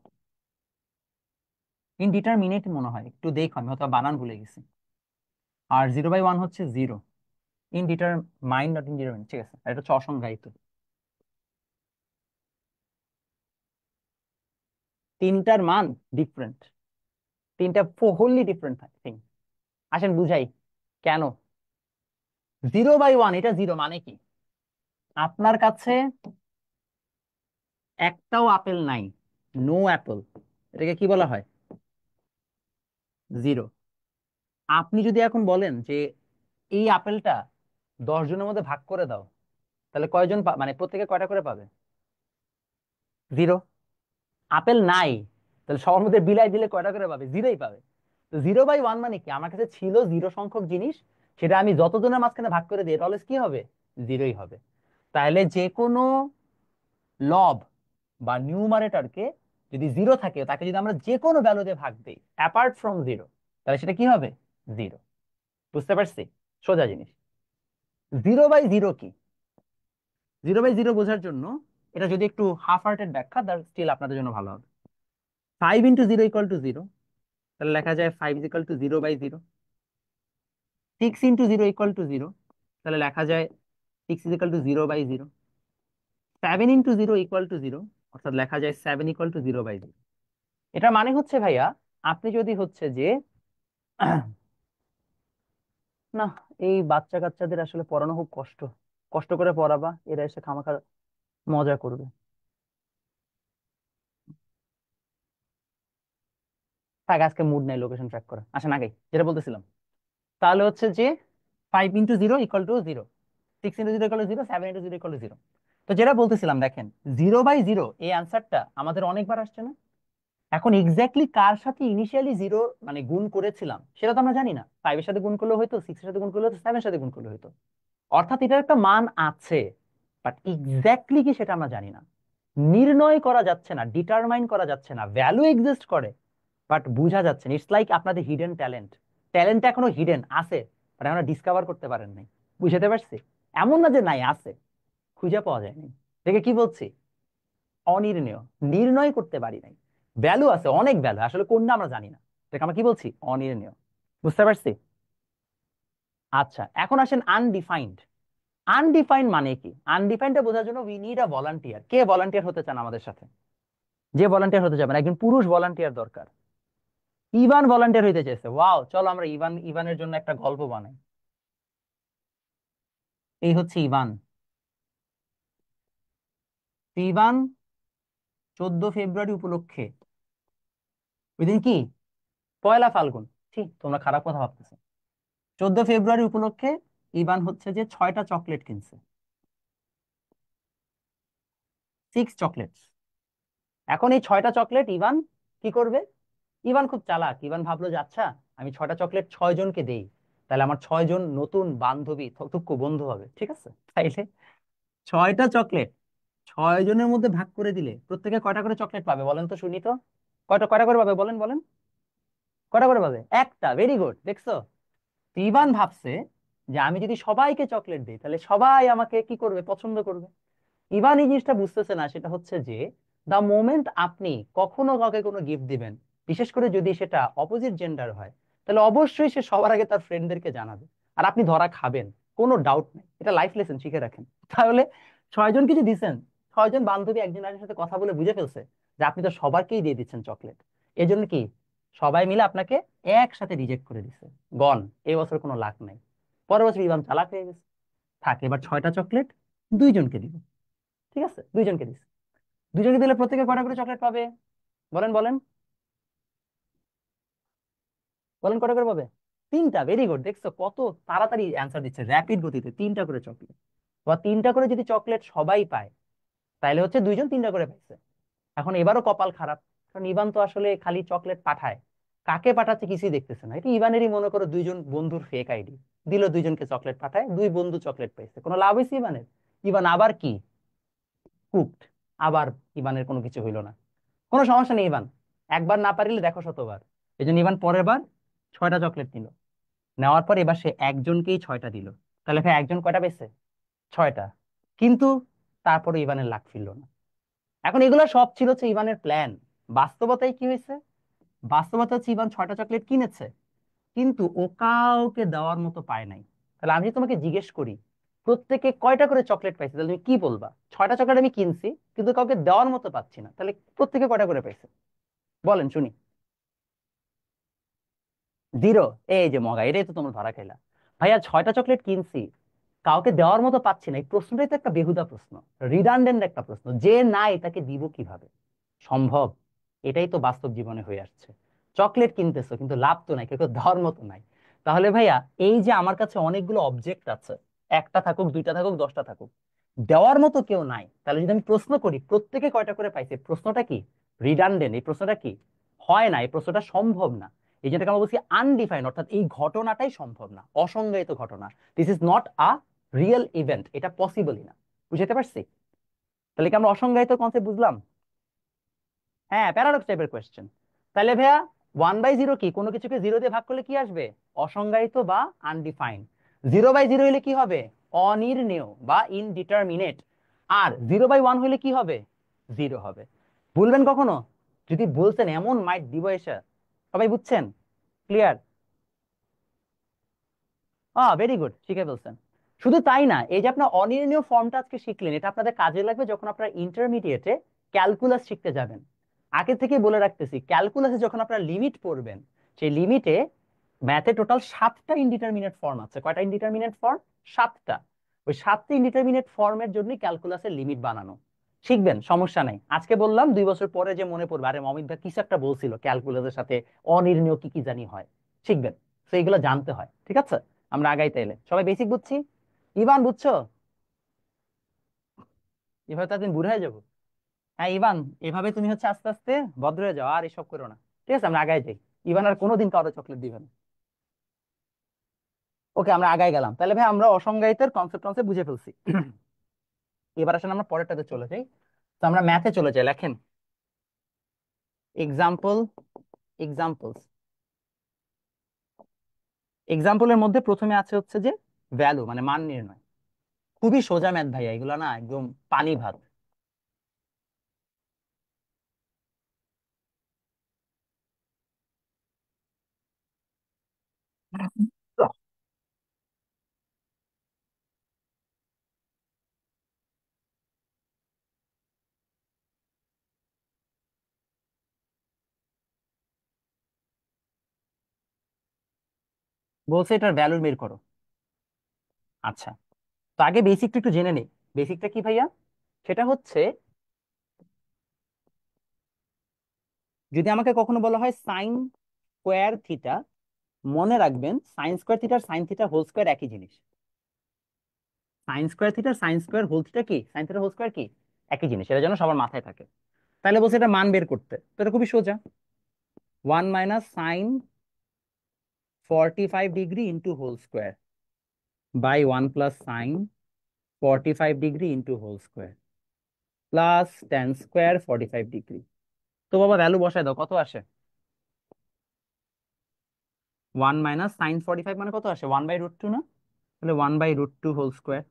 Speaker 1: ইনডিটারমিনেট মনে হয়, একটু দেখো, আমি হয়তো বানান ভুলে গেছি। আর 0/1 হচ্ছে জিরো। ইনডিটারমাইন্ড, নট ইনডিটারমিনেট, ঠিক আছে, আর এটা হচ্ছে অসংজ্ঞায়িত। তিনটার মান ডিফারেন্ট, তিনটা হোললি ডিফারেন্ট থিং। আসেন বুঝাই কেন। 0/1, এটা জিরো মানে কি? আপনার কাছে একটাও আপেল নাই, নো অ্যাপল, এটাকে কি বলা হয়? জিরো। আপনি যদি এখন বলেন যে এই আপেলটা 10 জনের মধ্যে ভাগ করে দাও, তাহলে কয়জন মানে প্রত্যেকে কয়টা করে পাবে? জিরো। আপেল নাই, তাহলে সবার মধ্যে বিলাই দিলে কয়টা করে পাবে? জিরোই পাবে। তো 0/1 মানে কি? আমার কাছে ছিল জিরো সংখ্যক জিনিস, সেটা আমি যতজনের মাঝখানে ভাগ করে দিই, এটা অলওয়েজ কি হবে? জিরোই হবে। তাহলে যে কোনো লব বা নিউমারেটরকে যদি জিরো থাকে, তাকে যদি আমরা যে কোনো ভ্যালু দিয়ে ভাগ দিই অ্যাপার্ট ফ্রম জিরো, তাহলে সেটা কি হবে? জিরো। বুঝতে পারছি? সোজা জিনিস। 0/0 কি? 0/0 বোঝার জন্য এটা যদি একটু হাফ হার্টেড ব্যাখ্যা, তার স্টিল আপনাদের জন্য ভালো হবে। 5 × 0 = 0, তাহলে লেখা যায় 5 = 0/0। 6 × 0 = 0, তাহলে লেখা যায় 6 = 0/0। 7 × 0 = 0, অর্থাৎ লেখা যায় 7 = 0/0। এটা মানে হচ্ছে ভাইয়া, আপনি যদি হচ্ছে যে না, এই বাচ্চা কাচ্চাদের আসলে পড়ানো খুব কষ্ট, কষ্ট করে পড়াবা, এরা এসে খামাখা মজা করবে। থাক, আজকে মুড নাই লোকেশন ট্র্যাক করা, আসেন আগে যেটা বলতেছিলাম। তাহলে হচ্ছে যে 5 × 0 = 0, 6 × 0 = 0, 7 × 0 = 0। তো যেটা বলতেছিলাম, দেখেন, 0/0 এই অ্যান্সারটা আমাদের অনেকবার আসছে না? এখন এক্স্যাক্টলি কার সাথে ইনিশিয়ালি জিরো মানে গুণ করেছিলাম সেটা তো আমরা জানি না। 5 এর সাথে গুণ করলে হয়তো, 6 এর সাথে গুণ করলে হতো, 7 এর সাথে গুণ করলে হতো। অর্থাৎ এটার একটা মান আছে, বাট এক্স্যাক্টলি কি সেটা আমরা জানি না। নির্ণয় করা যাচ্ছে না, ডিটারমাইন করা যাচ্ছে না, ভ্যালু এক্সিস্ট করে, বাট বোঝা যাচ্ছে না। ইটস লাইক আপনাদের হিডেন ট্যালেন্ট, ট্যালেন্টটা এখনো হিডেন আছে, বাট আমরা ডিসকভার করতে পারেন নাই। বুঝতে পারছি? এমন না যে নাই, আছে, খুঁজে পাওয়া যায়নি। দেখে কি বলছি? অনির্ণয়, নির্ণয় করতে পারি নাই। ভ্যালু আছে, অনেক ভ্যালু, আসলে কোনটা আমরা জানি না, দেখে আমরা কি বলছি? অনির্ণয়। বুঝতে পারছি? আচ্ছা, এখন আসেন আনডিফাইন্ড। আনডিফাইন্ড মানে কি? আনডিফাইন্ডটা বোঝার জন্য we need a volunteer. K volunteer হতে চান আমাদের সাথে? যে ভলান্টিয়ার হতে যাবেন, একজন পুরুষ ভলান্টিয়ার দরকার। ইভান ভলান্টিয়ার হইতে চাইছে, ওয়াও, চলো আমরা ইভানের জন্য একটা গল্প বানাই। এই হচ্ছে ইভান। ইভান 14 ফেব্রুয়ারি উপলক্ষে, ওই দিন কি? 1 ফাল্গুন। ঠিক, তোমরা খারাপ কথা ভাবতেছো। 14 ফেব্রুয়ারি উপলক্ষে ইভান হচ্ছে যে 6টা চকলেট কিনছে। 6 চকলেট। এখন এই 6টা চকলেট ইভান কি করবে? ইভান খুব চালাক। ইভান ভাবলো যে আচ্ছা, আমি 6টা চকলেট 6 জনকে দেই, তাহলে আমার 6 জন নতুন বান্ধবী থুক্কু বন্ধু হবে, ঠিক আছে? তাইলে 6টা চকলেট 6 জনের মধ্যে ভাগ করে দিলে প্রত্যেকে কয়টা করে চকলেট পাবে বলেন তো শুনি তো। কয়টা কয়টা করে পাবে বলেন বলেন। কয়টা করে পাবে? একটা। ভেরি গুড, দেখছো? তো ইভান ভাবছে যে আমি যদি সবাইকে চকলেট দিই তাহলে সবাই আমাকে কি করবে? পছন্দ করবে। ইভান এই জিনিসটা বুঝতেছে না, সেটা হচ্ছে যে দা মোমেন্ট আপনি কখনো কাউকে কোনো গিফট দিবেন, বিশেষ করে যদি সেটা অপোজিট জেন্ডার হয়, তাহলে অবশ্যই সে সবার আগে তার ফ্রেন্ডদেরকে জানাবে। আর আপনি ধরা খাবেন, কোনো ডাউট নেই। এটা লাইফ লেসন, শিখে রাখেন। তাহলে 6 জন কিছু দিচ্ছেন, 6 জন বান্ধবী একজন আরেকজনের সাথে কথা বলে বুঝে ফেলছে যে আপনি তো সবারকেই দিয়ে দিচ্ছেন চকলেট। এজন্য কি সবাই মিলে আপনাকে একসাথে রিজেক্ট করে দিচ্ছে। গন, এই বছর কোনো লাভ নাই। পরের বছর ইভান চালাক হয়ে গেছে, থাকে এবার 6টা চকলেট 2 জনকে দিব। ঠিক আছে, 2 জনকে দিস। 2 জনকে দিলে প্রত্যেকে কয়টা করে চকলেট পাবে? বলেন বলেন বলেন, কয়টা করে পাবে? 3টা। ভেরি গুড, দেখছো কত তাড়াতাড়ি অ্যান্সার দিচ্ছে, র্যাপিড গতিতে। 3টা করে চকলেট, বা 3টা করে যদি চকলেট সবাই পায়, তাহলে হচ্ছে 2 জন 3টা করে পাইছে। এখন এবারও কপাল খারাপ, কারণ ইভান তো আসলে খালি চকলেট পাঠায়, কাকে পাঠাচ্ছে কিছুই দেখতেছে না। এটা ইভানেরই মনে করো 2 জন বন্ধুর ফেক আইডি। দিল 2 জনকে চকলেট পাঠায়, 2 বন্ধু চকলেট পাইছে, কোনো লাভ হয়েছে ইভানের? ইভান আবার কি কুকড। আবার ইভানের কোনো কিছু হইলো না। কোনো সমস্যা নেই ইভান, একবার না পারিলে দেখো শতবার। এই জন্য ইভান পরের বার 6টা চকলেট নিল। নেওয়ার পর এবার সে একজনকেই 6টা দিল। তাহলে ভাই একজন কয়টা পেয়েছে? 6টা। কিন্তু তারপরে ইভানের লাক ফিরল না। এখন এগুলো সব ছিল হচ্ছে ইভানের প্ল্যান। বাস্তবতায় কি হয়েছে? বাস্তবতা হচ্ছে ইভান 6টা চকলেট কিনেছে, কিন্তু ও কাউকে দেওয়ার মতো পায় নাই। তাহলে আমি যদি তোমাকে জিজ্ঞেস করি প্রত্যেকে কয়টা করে চকলেট পাইছে, তাহলে তুমি কি বলবা? 6টা চকলেট আমি কিনছি, কিন্তু কাউকে দেওয়ার মতো পাচ্ছি না, তাহলে প্রত্যেকে কয়টা করে পাইছে? বলেন শুনি। 0। এই যে মগা, এটাই তো তোমরা ধরা খাইলা। ভাইয়া 6টা চকলেট কিনছি, কাউকে দেওয়ার মতো পাচ্ছি না, এই প্রশ্নটাই তো একটা বেহুদা প্রশ্ন, রিডান্ডেন্ট একটা প্রশ্ন। যে নাই তাকে দিব কিভাবে? সম্ভব? এটাই তো বাস্তব জীবনে হয়ে আসছে। চকলেট কিনতেছো কিন্তু লাভ তো নাই, কেউ কেউ দেওয়ার মতো নাই। তাহলে ভাইয়া এই যে আমার কাছে অনেকগুলো অবজেক্ট আছে, একটা থাকুক, 2টা থাকুক, 10টা থাকুক, দেওয়ার মতো কেউ নাই, তাহলে যদি আমি প্রশ্ন করি প্রত্যেকে কয়টা করে পাইছে, প্রশ্নটা কি রিডান্ডেন্ট? এই প্রশ্নটা কি হয় না, এই প্রশ্নটা সম্ভব না। এই যেটাকে আমরা বলছি আনডিফাইন্ড, অর্থাৎ এই ঘটনাটাই সম্ভব না, অসংজ্ঞায়িত ঘটনা। This is not a real event, এটা পসিবলই না। বুঝতে পারছি? তাহলে কি আমরা অসংজ্ঞায়িত কনসেপ্ট বুঝলাম? হ্যাঁ, প্যারাডক্স টাইপের কোয়েশ্চেন। তাহলে ভাইয়া 1/0 কি? কোনো কিছুকে 0 দিয়ে ভাগ করলে কি আসবে? অসংজ্ঞায়িত বা আনডিফাইন্ড। 0/0 হলে কি হবে? অনির্ণেয় বা ইনডিটারমিনেট। আর 0/1 হলে কি হবে? 0 হবে। বলবেন কখনো? যদি বলছেন এমন মাইট দিব এসে। সবাই বুঝছেন? ক্লিয়ার? ভেরি গুড, শিখে ফেলছেন। শুধু তাই না, এই যে আপনার অনির্ণীয় ফর্মটা আজকে শিখলেন, এটা আপনাদের কাজে লাগবে যখন আপনারা ইন্টারমিডিয়েটে ক্যালকুলাস শিখতে যাবেন। আগে থেকে বলে রাখতেছি, ক্যালকুলাসে যখন আপনারা লিমিট পড়বেন, সেই লিমিটে ম্যাথে টোটাল 7টা ইনডিটারমিনেট ফর্ম আছে। কয়টা ইনডিটারমিনেট ফর্ম? 7টা। ওই 7টা ইনডিটারমিনেট ফর্মের জন্যই ক্যালকুলাসের লিমিট বানানো। শিখবেন, সমস্যা নাই। আজকে বললাম, 2 বছর পরে যে মনে পড়বে, আরে মমিত ভাই কিছু একটা বলছিল ক্যালকুলাসের সাথে অনির্ণীয় কি কি জানি হয়। শিখবেন। তো এইগুলো জানতে হয়, ঠিক আছে? আমরা আগাই তাইলে, সবাই বেসিক বুঝছি। ইভান বুঝছো? এভাবে তো একদিন বুড়ো হয়ে যাবো। হ্যাঁ ইভান, এভাবে তুমি হচ্ছে আস্তে আস্তে ভদ্র হয়ে যাও, আর এসব করো না। ঠিক আছে, আমরা আগাই যাই। ইভান আর কোনোদিন কারো চকলেট দিবে না। ওকে, আমরা আগাই গেলাম। তাহলে ভাই আমরা অসংজ্ঞায়িতের কনসেপ্ট কনসেপ্ট বুঝে ফেলছি। এবার আসলে আমরা পরেরটাতে চলে যাই। তো আমরা ম্যাথে চলে যাই, লেখেন এক্সাম্পল। এক্সাম্পলস। এক্সাম্পলের মধ্যে প্রথমে আছে হচ্ছে যে ভ্যালু, মানে মান নির্ণয়। খুবই সোজা ম্যাথ ভাইয়া, এগুলো না একদম পানি ভাত। বলছে এটার ভ্যালু বের করো। আচ্ছা, তো আগে বেসিকটা একটু জেনে নেই। বেসিকটা কি ভাইয়া? সেটা হচ্ছে, যদি আমাকে কখনো বলা হয় সাইন স্কোয়ার থিটা, মনে রাখবেন সাইন স্কোয়ার থিটার সাইন থিটা হোল স্কোয়ার একই জিনিস। সাইন স্কোয়ার থিটার সাইন স্কোয়ার হোল থিটা কি, সাইন থিটা হোল স্কোয়ার কি, একই জিনিস। এটা যেন সবার মাথায় থাকে। তাহলে বলছে এটা মান বের করতে, তো এটা খুবই সোজা। 1 - sin 45 degree into whole square by 1 + sin 45 degree into whole square plus tan square 45 degree. তো বাবা ভ্যালু বসায় দাও, কত আসে? 1 - sin 45 মানে কত আসে? 1/√2 না? তাহলে 1/√2 হোল স্কোয়ার,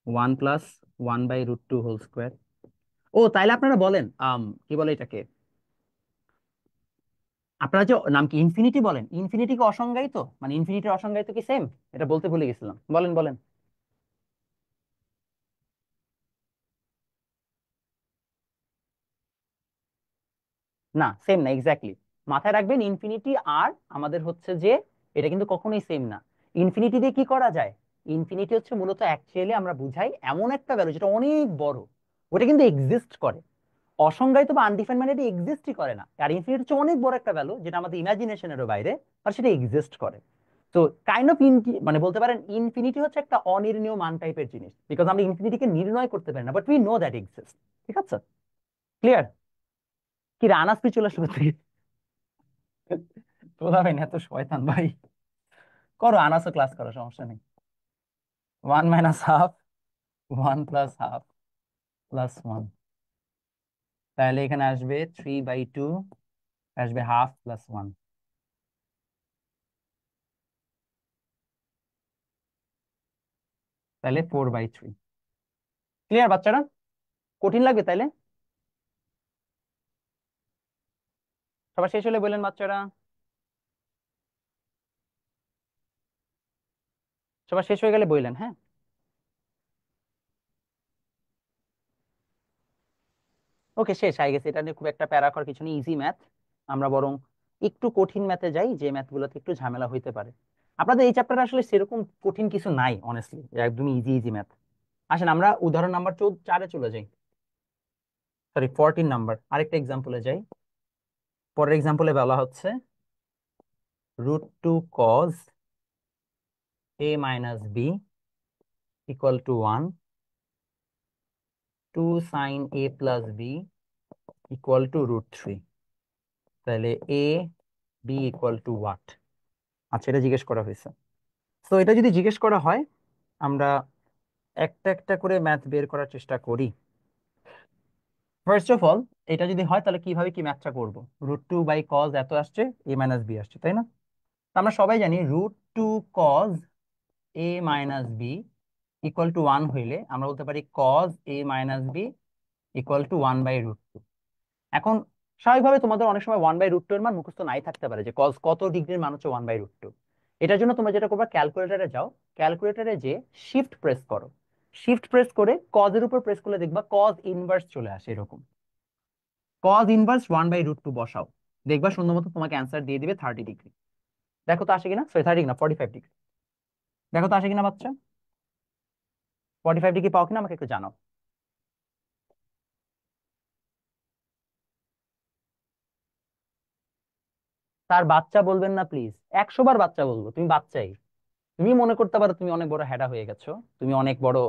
Speaker 1: 1 + 1/√2 হোল স্কোয়ার। ও তাইলে আপনারা বলেন, কি বলে এটাকে, আপনারা যে নাম কি ইনফিনিটি বলেন, ইনফিনিটি কি অসংজ্ঞায়িত? মানে ইনফিনিটির অসংজ্ঞায়িত কি সেম? এটা বলতে ভুলে গেছিলাম, বলেন বলেন। না, সেম না, এক্স্যাক্টলি। মাথায় রাখবেন ইনফিনিটি আর আমাদের হচ্ছে যে, এটা কিন্তু কখনোই সেম না। ইনফিনিটি দিয়ে কি করা যায়? ইনফিনিটি হচ্ছে মূলত অ্যাকচুয়ালি আমরা বুঝাই এমন একটা ভ্যালু যেটা অনেক বড়, ওটা কিন্তু এক্সিস্ট করে। অসংজ্ঞায়িত বা আনডিফাইন্ড মানে এটা এক্সিস্টই করে না। আর ইনফিনিটি হচ্ছে অনেক বড় একটা ভ্যালু যেটা আমাদের ইমাজিনেশনেরও বাইরে, আর সেটা এক্সিস্ট করে। তো কাইন্ড অফ মানে বলতে পারেন ইনফিনিটি হচ্ছে একটা অনির্ণীয় মান টাইপের জিনিস, বিকজ আমরা ইনফিনিটিকে নির্ণয় করতে পারি না, but we know that exist. ঠিক আছে? ক্লিয়ার? কি রে, আনাস তুই চলে আসলো তুই? তোলা ভাই না, এত শয়তান ভাই। করো, আনাসও ক্লাস করো, সমস্যা নেই। 1 - ½ 1 + ½ + 1। তাহলে এখানে আসবে 3/2, আসবে হাফ প্লাস 1, তাহলে 4/3। ক্লিয়ার বাচ্চারা? কঠিন লাগবে তাইলে? সবার শেষ হলে বললেন বাচ্চারা, সবার শেষ হয়ে গেলে বললেন, হ্যাঁ। ওকে, শেষ হয়ে গেছে। এটা নিয়ে খুব একটা প্যারা করার কিছু নেই, ইজি ম্যাথ। আমরা বরং একটু কঠিন ম্যাথে যাই, যে ম্যাথগুলোতে একটু ঝামেলা হইতে পারে। আপনাদের এই চ্যাপ্টারে আসলে সেরকম কঠিন কিছু নাই অনেস্টলি, একদমই ইজি ইজি ম্যাথ। আসেন আমরা উদাহরণ নাম্বার 4-এ চলে যাই। সরি, 14 নাম্বার, আরেকটা এক্সাম্পলে যাই। পরের এক্সাম্পলে বলা হচ্ছে √2 cos a - b = 1, 2 sin a + b = √3। তাহলে a b = what? আচ্ছা, এটা জিজ্ঞেস করা হয়েছে। তো এটা যদি জিজ্ঞেস করা হয়, আমরা একটা একটা করে ম্যাথ বের করার চেষ্টা করি। ফার্স্ট অফ অল, এটা যদি হয় তাহলে কিভাবে কি ম্যাথটা করব? √2/cos এত আসছে, a - b আসছে, তাই না? তো আমরা সবাই জানি √2 cos a - b = 1 হইলে আমরা বলতে পারি cos a - b = 1/√2। এখন স্বাভাবিকভাবে তোমাদের অনেক সময় 1/√2 এর মান মুখস্থ নাই থাকতে পারে, যে cos কত ডিগ্রির মান হচ্ছে 1/√2। এটার জন্য তোমরা যেটা করবে, ক্যালকুলেটরে যাও, ক্যালকুলেটরে যে শিফট প্রেস করো, শিফট প্রেস করে cos এর উপর প্রেস করলে দেখবা cos ইনভার্স চলে আসে এরকম। cos ইনভার্স 1/√2 বসাও, দেখবা সুন্দর মতো তোমাকে অ্যান্সার দিয়ে দিবে 30 ডিগ্রি। দেখো তো আসে কিনা, সরি 30 না, 45 ডিগ্রি। দেখো তো আসে কিনা বাচ্চা, 45 ডিগ্রি পাও কিনা আমাকে একটু জানাও। তার বাচ্চা বলবেন না প্লিজ, 100 বার বাচ্চা বলবো, তুমি বাচ্চাই। তুমি মনে করতে পারো তুমি অনেক বড় হেডা হয়ে গেছো, তুমি অনেক বড়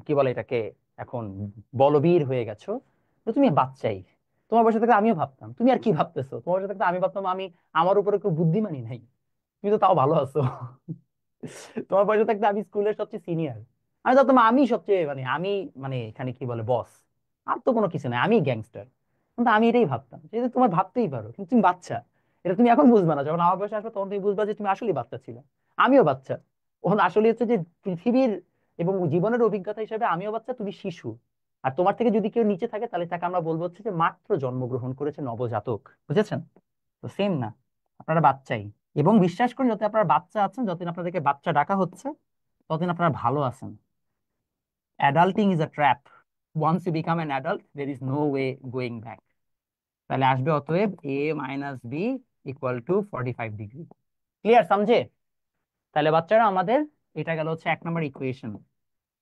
Speaker 1: কি বলে এটাকে, এখন বলবীর হয়ে গেছো, তো তুমি বাচ্চাই। তোমার বয়সে থাকতে আমিও ভাবতাম, তুমি আর কি ভাবতেছো, তোমার বয়সে থাকতে আমি ভাবতাম আমি, আমার উপরে কেউ বুদ্ধিমানই নাই। তুমি তো তাও ভালো আছো। তোমার বয়সে থাকতে আমি স্কুলের সবচেয়ে সিনিয়র, আমি ভাবতাম আমি সবচেয়ে, মানে আমি, মানে এখানে কি বলে বস, আর তো কোনো কিছু নাই, আমি গ্যাংস্টার। কিন্তু আমি এটাই ভাবতাম, যে তোমার ভাবতেই পারো, কিন্তু তুমি বাচ্চা। এটা তুমি এখন বুঝবা না, যখন আমার বয়সে আসবে তখন তুমি বুঝবা যে তুমি আসলেই বাচ্চা ছিল। আমিও বাচ্চা। ওখানে আসলে হচ্ছে যে পৃথিবীর এবং জীবনের অভিজ্ঞতা হিসেবে আমিও বাচ্চা, তুমি শিশু। আর তোমার থেকে যদি কেউ নিচে থাকে তাহলে তাকে আমরা বলবো হচ্ছে যে মাত্র জন্মগ্রহণ করেছে, নবজাতক। বুঝেছেন? তো সেম না, আপনারা বাচ্চাই। এবং বিশ্বাস করুন, যত আপনার বাচ্চা আছেন, যতদিন আপনাদেরকে বাচ্চা ডাকা হচ্ছে, ততদিন আপনারা ভালো আছেন। Adulting is a trap. Once you become an adult there is no way going back. তাহলে আসবে অতএব A minus B equal to 45 degree. Clear, সমঝে? তাহলে বাচ্চারা আমাদের এটা গেল হচ্ছে 1 নম্বর ইকুয়েশন।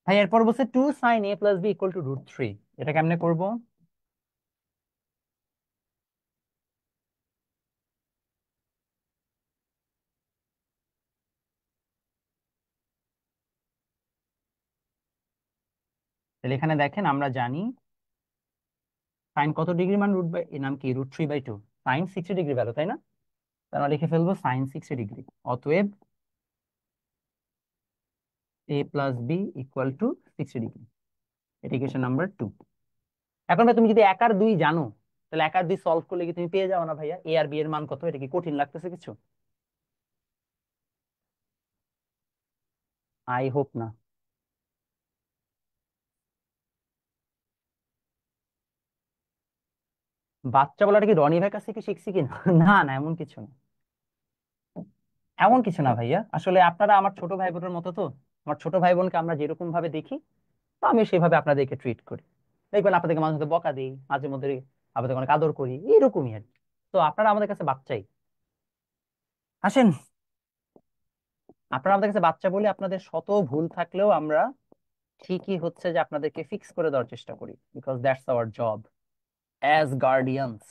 Speaker 1: ভাই এরপর বলছে 2 sin a + b equal to √3। এটা কেমনে করব? তাহলে এখানে দেখেন, আমরা জানি সাইন কত ডিগ্রি, মান রুট বাই, এর নাম কি, √3/2। সাইন 60 ডিগ্রি ভ্যালু, তাই না? তাহলে আমরা লিখে ফেলবো সাইন 60 ডিগ্রি। অতএব a + b equal to 60 degree. এটা ইকুয়েশন নাম্বার 2। এখন ভাই তুমি যদি 1 আর 2 জানো, তাহলে 1 আর 2 সলভ করলে কি তুমি পেয়ে যাও না ভাইয়া এ আর বি এর মান কত? এটা কি কঠিন লাগতেছে কিছু? আই হোপ না। বাচ্চা বলাটা কি রনি ভাই কাছ থেকে শিখছি কিনা? না না, এমন কিছু না। এমন কিছু না ভাইয়া, আসলে আপনারা আমার ছোট ভাই বোনের মতো তো। আমার ছোট ভাই বোনকে আমরা যেরকম ভাবে দেখি, তো আমি সেভাবে আপনাদেরকে ট্রিট করি। দেখবেন আপনাদেরকে মাঝে মধ্যে বকা দিই, মাঝে মধ্যে আপনাদের অনেক আদর করি, এরকমই আর কি। তো আপনারা আমাদের কাছে বাচ্চাই। আসেন, আপনারা আমাদের কাছে বাচ্চা বলে আপনাদের শত ভুল থাকলেও আমরা ঠিকই হচ্ছে যে আপনাদেরকে ফিক্স করে দেওয়ার চেষ্টা করি, because that's our job as guardians.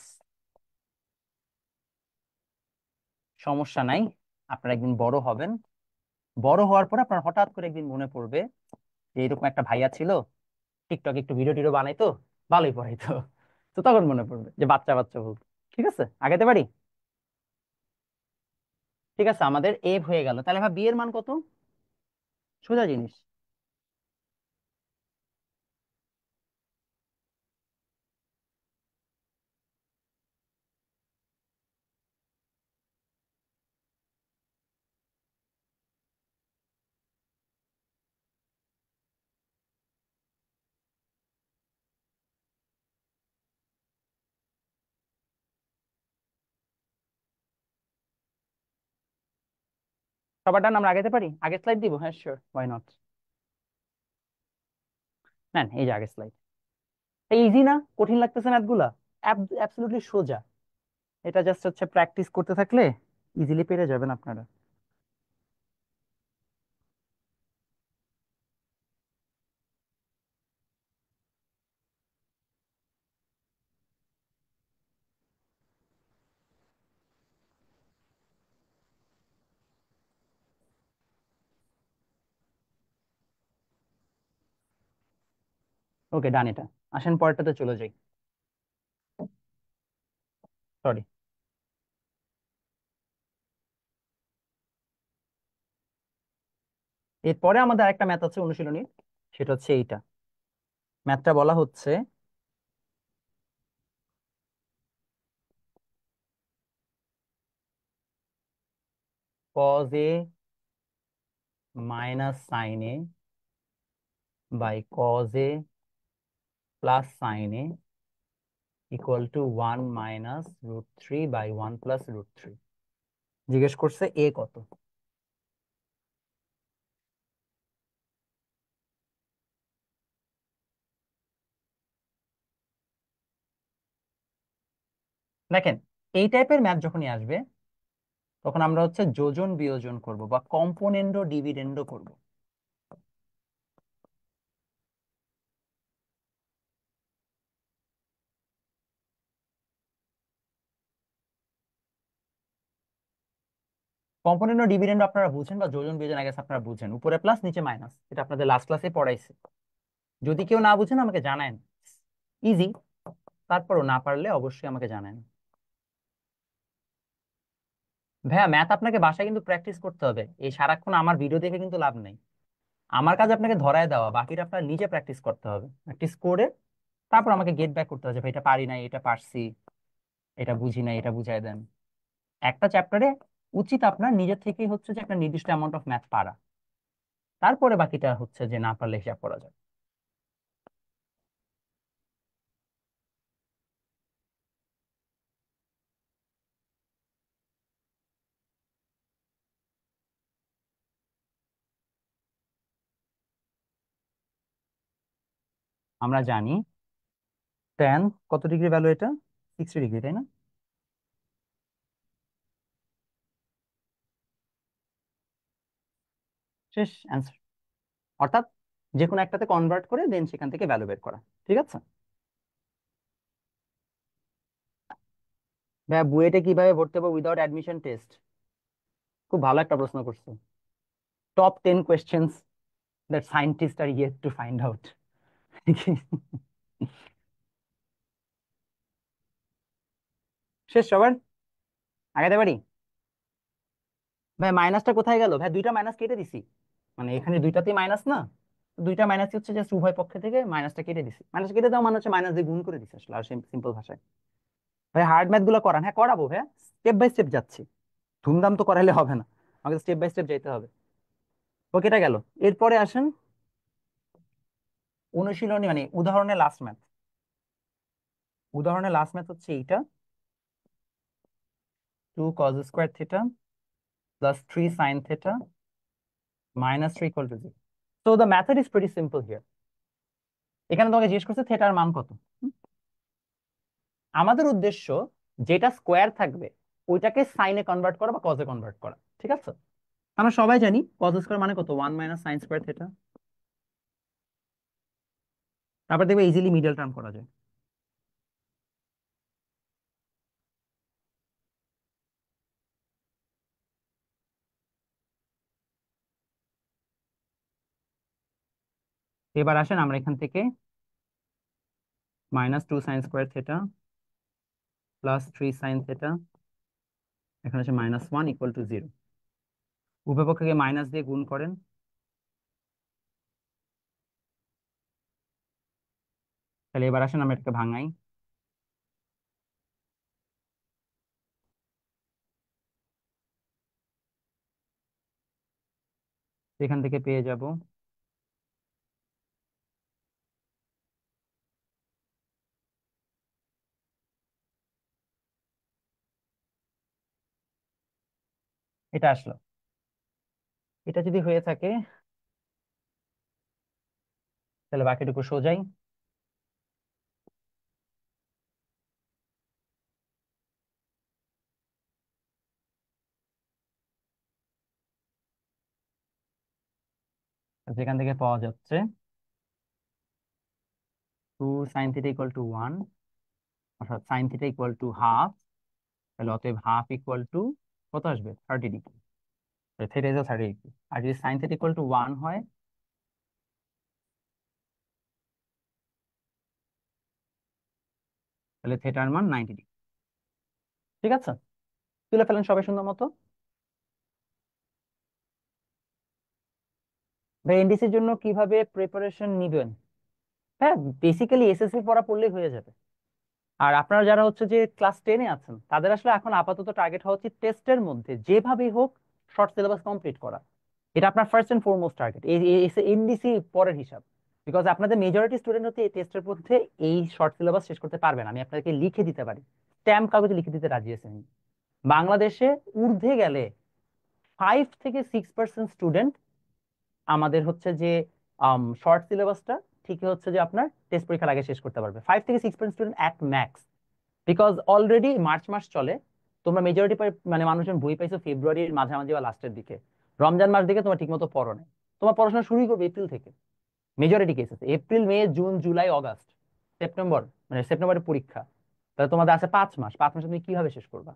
Speaker 1: সমস্যা নাই, আপনারা একদিন বড় হবেন। বড় হওয়ার পর আপনার হঠাৎ করে একদিন মনে পড়বে যে এরকম একটা ভাইয়া ছিল, টিকটক একটু ভিডিও টিডিও বানাইতো, ভালোই পড়াইতো। তো তখন মনে পড়বে যে বাচ্চা বাচ্চা ভুল। ঠিক আছে, আগাতে পারি? ঠিক আছে, আমাদের এ হয়ে গেল। তাহলে ভাব বি এর মান কত? সোজা জিনিস। সবার ডান, আমরা আগাতে পারি? আগের স্লাইড দিব? হ্যাঁ শিওর, ওয়াই নট। নেন, এই যে আগের স্লাইড। এই ইজি না? কঠিন লাগতেছে ম্যাথগুলা? অ্যাবসলিউটলি সোজা। এটা জাস্ট হচ্ছে প্র্যাকটিস করতে থাকলে ইজিলি পেরে যাবেন আপনারা। ওকে ডান, এটা। আসেন পরেরটাতে চলে যাই। সরি। এরপরে আমাদের আরেকটা ম্যাথ আছে অনুশীলনী, সেটা হচ্ছে এইটা। ম্যাথটা বলা হচ্ছে cos a minus sine a by cos a plus sine a equal to 1 - √3/1 + √3। জিজ্ঞেস করছে এ কত। দেখেন, এই টাইপের ম্যাথ যখনই আসবে, তখন আমরা হচ্ছে যোজন বিয়োজন করব বা কম্পোনেন্ডো ডিভিডেন্ডো করব। কম্পোনেন্ডো ডিভিডেন্ডো আপনারা বুঝেন, বা যোজন বিয়োজন আগে আপনারা বুঝেন, উপরে প্লাস নিচে মাইনাস, এটা আপনাদের লাস্ট ক্লাসে পড়াইছে। যদি কেউ না বুঝেন আমাকে জানান, ইজি। তারপরও না পারলে অবশ্যই আমাকে জানান। ভাইয়া ম্যাথ আপনাকে বাসায় কিন্তু প্র্যাকটিস করতে হবে, এই সারাক্ষণ আমার ভিডিও দেখে কিন্তু লাভ নেই। আমার কাজ আপনাকে ধরায় দেওয়া, বাকিটা আপনার নিজে প্র্যাকটিস করতে হবে। প্র্যাকটিস করে তারপর আমাকে গেট ব্যাক করতে হবে, ভাই এটা পারি নাই, এটা পারছি, এটা বুঝি নাই, এটা বুঝাই দেন। একটা চ্যাপ্টারে উচিত আপনার নিজের থেকেই হচ্ছে যে একটা নির্দিষ্ট অ্যামাউন্ট অফ ম্যাথ পারা, তারপরে বাকিটা হচ্ছে যে না পারলে হিসাব করা যায়। আমরা জানি ট্যান কত ডিগ্রি ভ্যালু, এটা 60 ডিগ্রি, তাই না? শেষ অ্যান্সার। অর্থাৎ যে কোনো একটাতে কনভার্ট করে দেন সেখান থেকে ভ্যালু বের করা। ঠিক আছে ভাইয়া, বুয়েটে কিভাবে ভর্তি হবো উইদাউট অ্যাডমিশন টেস্ট? খুব ভালো একটা প্রশ্ন করছো। Top 10 questions that scientist are yet to find out. শেষ সবার, আগাতে পারি? ভাই মাইনাসটা কোথায় গেল ভাই? দুইটা মাইনাস কেটে দিছি, মানে এখানে দুইটাতেই মাইনাস না, দুইটা মাইনাস হচ্ছে জাস্ট উভয় পক্ষ থেকে মাইনাসটা কেটে দিছি। মাইনাস কেটে দাও মানে হচ্ছে মাইনাস দিয়ে গুণ করে দিছি আসলে, আর সিম্পল ভাষায়। ভাই হার্ড ম্যাথ গুলো করান? হ্যাঁ করাবো ভাই, স্টেপ বাই স্টেপ যাচ্ছি। ধুমধাম তো করাইলে হবে না, আমাকে স্টেপ বাই স্টেপ যাইতে হবে। ওকে, এটা গেল। এরপরে আসেন অনুশীলনী, মানে উদাহরণের লাস্ট ম্যাথ। উদাহরণের লাস্ট ম্যাথ হচ্ছে এইটা, 2 cos² θ plus 3 sin θ minus 3 equal to 0. So the method is pretty simple here. এখানে তোমাকে জিজ্ঞেস করছে থেটার মান কত। হুম? আমাদের উদ্দেশ্য যেটা স্কোয়ার থাকবে ওইটাকে সাইনে কনভার্ট করা বা কজে কনভার্ট করা। ঠিক আছে, আমরা সবাই জানি কজ স্কোয়ার মানে কত, 1 - sin² θ। তারপর দেখবে ইজিলি মিডল টার্ম করা যায়। এবার আসেন আমরা এখান থেকে -2 sin² θ প্লাস 3 sin θ, এখানে আছে -1 ইকুয়াল টু 0। উভয় পক্ষকে মাইনাস দিয়ে গুণ করেন। তাহলে এবার আসেন আমরা এটাকে ভাঙাই। এখান থেকে পেয়ে যাব এটা আসলো। এটা যদি হয়ে থাকে তাহলে বাকিটুকু সোজাই। যেখান থেকে পাওয়া যাচ্ছে 2 sin θ = 1, অর্থাৎ sin θ = ½ তাহলে অতএব হাফ ইকুয়াল টু কত আসবে, 30 ডিগ্রি। Theta is 30 degree. আর যদি sin θ = 1 হয় তাহলে থেটার মান 90 ডিগ্রি। ঠিক আছে, তুলে ফেলেন সবাই সুন্দর মতো। ভাই এনডিসির জন্য কিভাবে প্রিপারেশন নিবেন? হ্যাঁ, বেসিক্যালি এসএসসি পড়া পড়লেই হয়ে যাবে। আর আপনারা যারা হচ্ছে যে ক্লাস 10-এ আছেন তাদের আসলে এখন আপাতত টার্গেট হওয়া উচিত টেস্টের মধ্যে যেভাবেই হোক শর্ট সিলেবাস কমপ্লিট করা। এটা আপনার ফার্স্ট এন্ড ফরমোস্ট টার্গেট। এই এনডিসি পরের হিসাব, বিকজ আপনাদের মেজরিটি স্টুডেন্ট হচ্ছে এই টেস্টের মধ্যে এই শর্ট সিলেবাস শেষ করতে পারবেন। আমি আপনাকে লিখে দিতে পারি, স্ট্যাম্প কাগজে লিখে দিতে রাজি আছেন। বাংলাদেশে ঊর্ধ্বে গেলে 5 থেকে 6% স্টুডেন্ট আমাদের হচ্ছে যে শর্ট সিলেবাসটা ঠিকই হচ্ছে যে আপনার টেস্ট পরীক্ষার আগে শেষ করতে পারবে, 5 থেকে 6% student at max. Because already March মাস চলে, তোমরা মেজরিটি মানে মানুষজন বই পাইছো ফেব্রুয়ারির মাঝামাঝি বা লাস্টের দিকে। রমজান মাস দিকে তোমার ঠিকমতো পড়ো নাই। তোমার পড়াশোনা শুরুই করবে এপ্রিল থেকে। মেজরিটি কেসেস এপ্রিল, মে, জুন, জুলাই, অগাস্ট, সেপ্টেম্বর, মানে সেপ্টেম্বরের পরীক্ষা। তাহলে তোমাদের আছে 5 মাস, 5 মাসে তুমি কিভাবে শেষ করবা?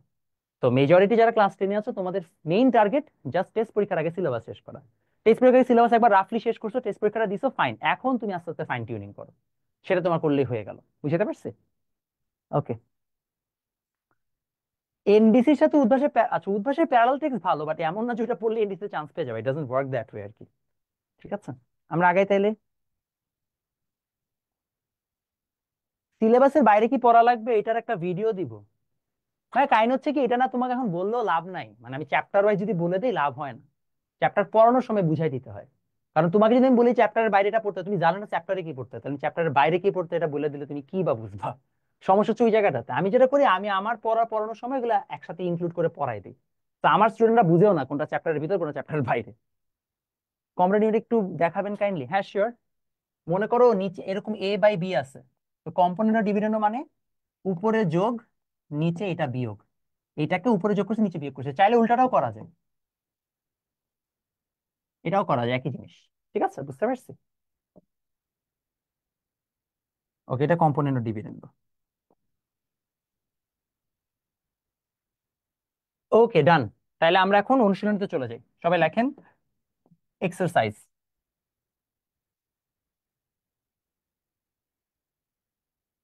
Speaker 1: তো মেজরিটি যারা ক্লাস 10-এ আছো তোমাদের মেইন টার্গেট জাস্ট টেস্ট পরীক্ষার আগে সিলেবাস শেষ করা। টেস্ট পরীক্ষার সিলেবাস একবার রাফলি শেষ করছো, টেস্ট পরীক্ষাটা দিছো, ফাইন। এখন তুমি আস্তে আস্তে ফাইন টিউনিং করো, সেটা তোমার করলেই হয়ে গেল। বুঝতে পারছি? ওকে। এনডিসির সাথে উদ্ভাসের আচ্ছা, উদ্ভাসের প্যারালাল টেক্সট ভালো, বাট এমন না যে ওটা পড়লে এনডিসি চান্স পেয়ে যাবে। It doesn't work that way আর কি। ঠিক আছে, আমরা আগাই তাইলে। সিলেবাসের বাইরে কি পড়া লাগবে এটার একটা ভিডিও দিব। হ্যাঁ, কাহিনী হচ্ছে কি, এটা না তোমাকে এখন বললেও লাভ নাই, মানে আমি চ্যাপ্টার ওয়াইজ যদি বলে দিই লাভ হয় না। চ্যাপ্টার পড়ানোর সময় বুঝাই দিতে হয়। কারণ তোমাকে যদি আমি বলি চ্যাপ্টারের বাইরে এটা পড়তে, তুমি জানো না চ্যাপ্টারে কি পড়তে, তাহলে চ্যাপ্টারের বাইরে কি পড়তে এটা বলে দিলে তুমি কি বা বুঝবা? সমস্যা হচ্ছে ওই জায়গাটাতে। আমি যেটা করি, আমি আমার পড়ানোর সময় এগুলো একসাথে ইনক্লুড করে পড়াই দিই। তো আমার স্টুডেন্টরা বুঝেও না কোনটা চ্যাপ্টারের ভিতর কোনটা চ্যাপ্টারের বাইরে। কমরেড ইউনিট একটু দেখাবেন কাইন্ডলি? হ্যাঁ শিওর। মনে করো নিচে এরকম এ বাই বি আছে, তো কম্পোনেন্ট অফ ডিভিডেন্ড মানে উপরে যোগ, নিচে এটা বিয়োগ, এটাকে উপরে যোগ করছে নিচে বিয়োগ করছে, চাইলে উল্টাটাও করা যায়, এটাও করা যায় একই জিনিস। ঠিক আছে, বুঝতে পারছি? ওকে, এটা কম্পোনেন্ট অফ ডিভিডেন্ড। ওকে, ডান। তাহলে আমরা এখন অনুশীলনীতে চলে যাই, সবাই লেখেন এক্সারসাইজ।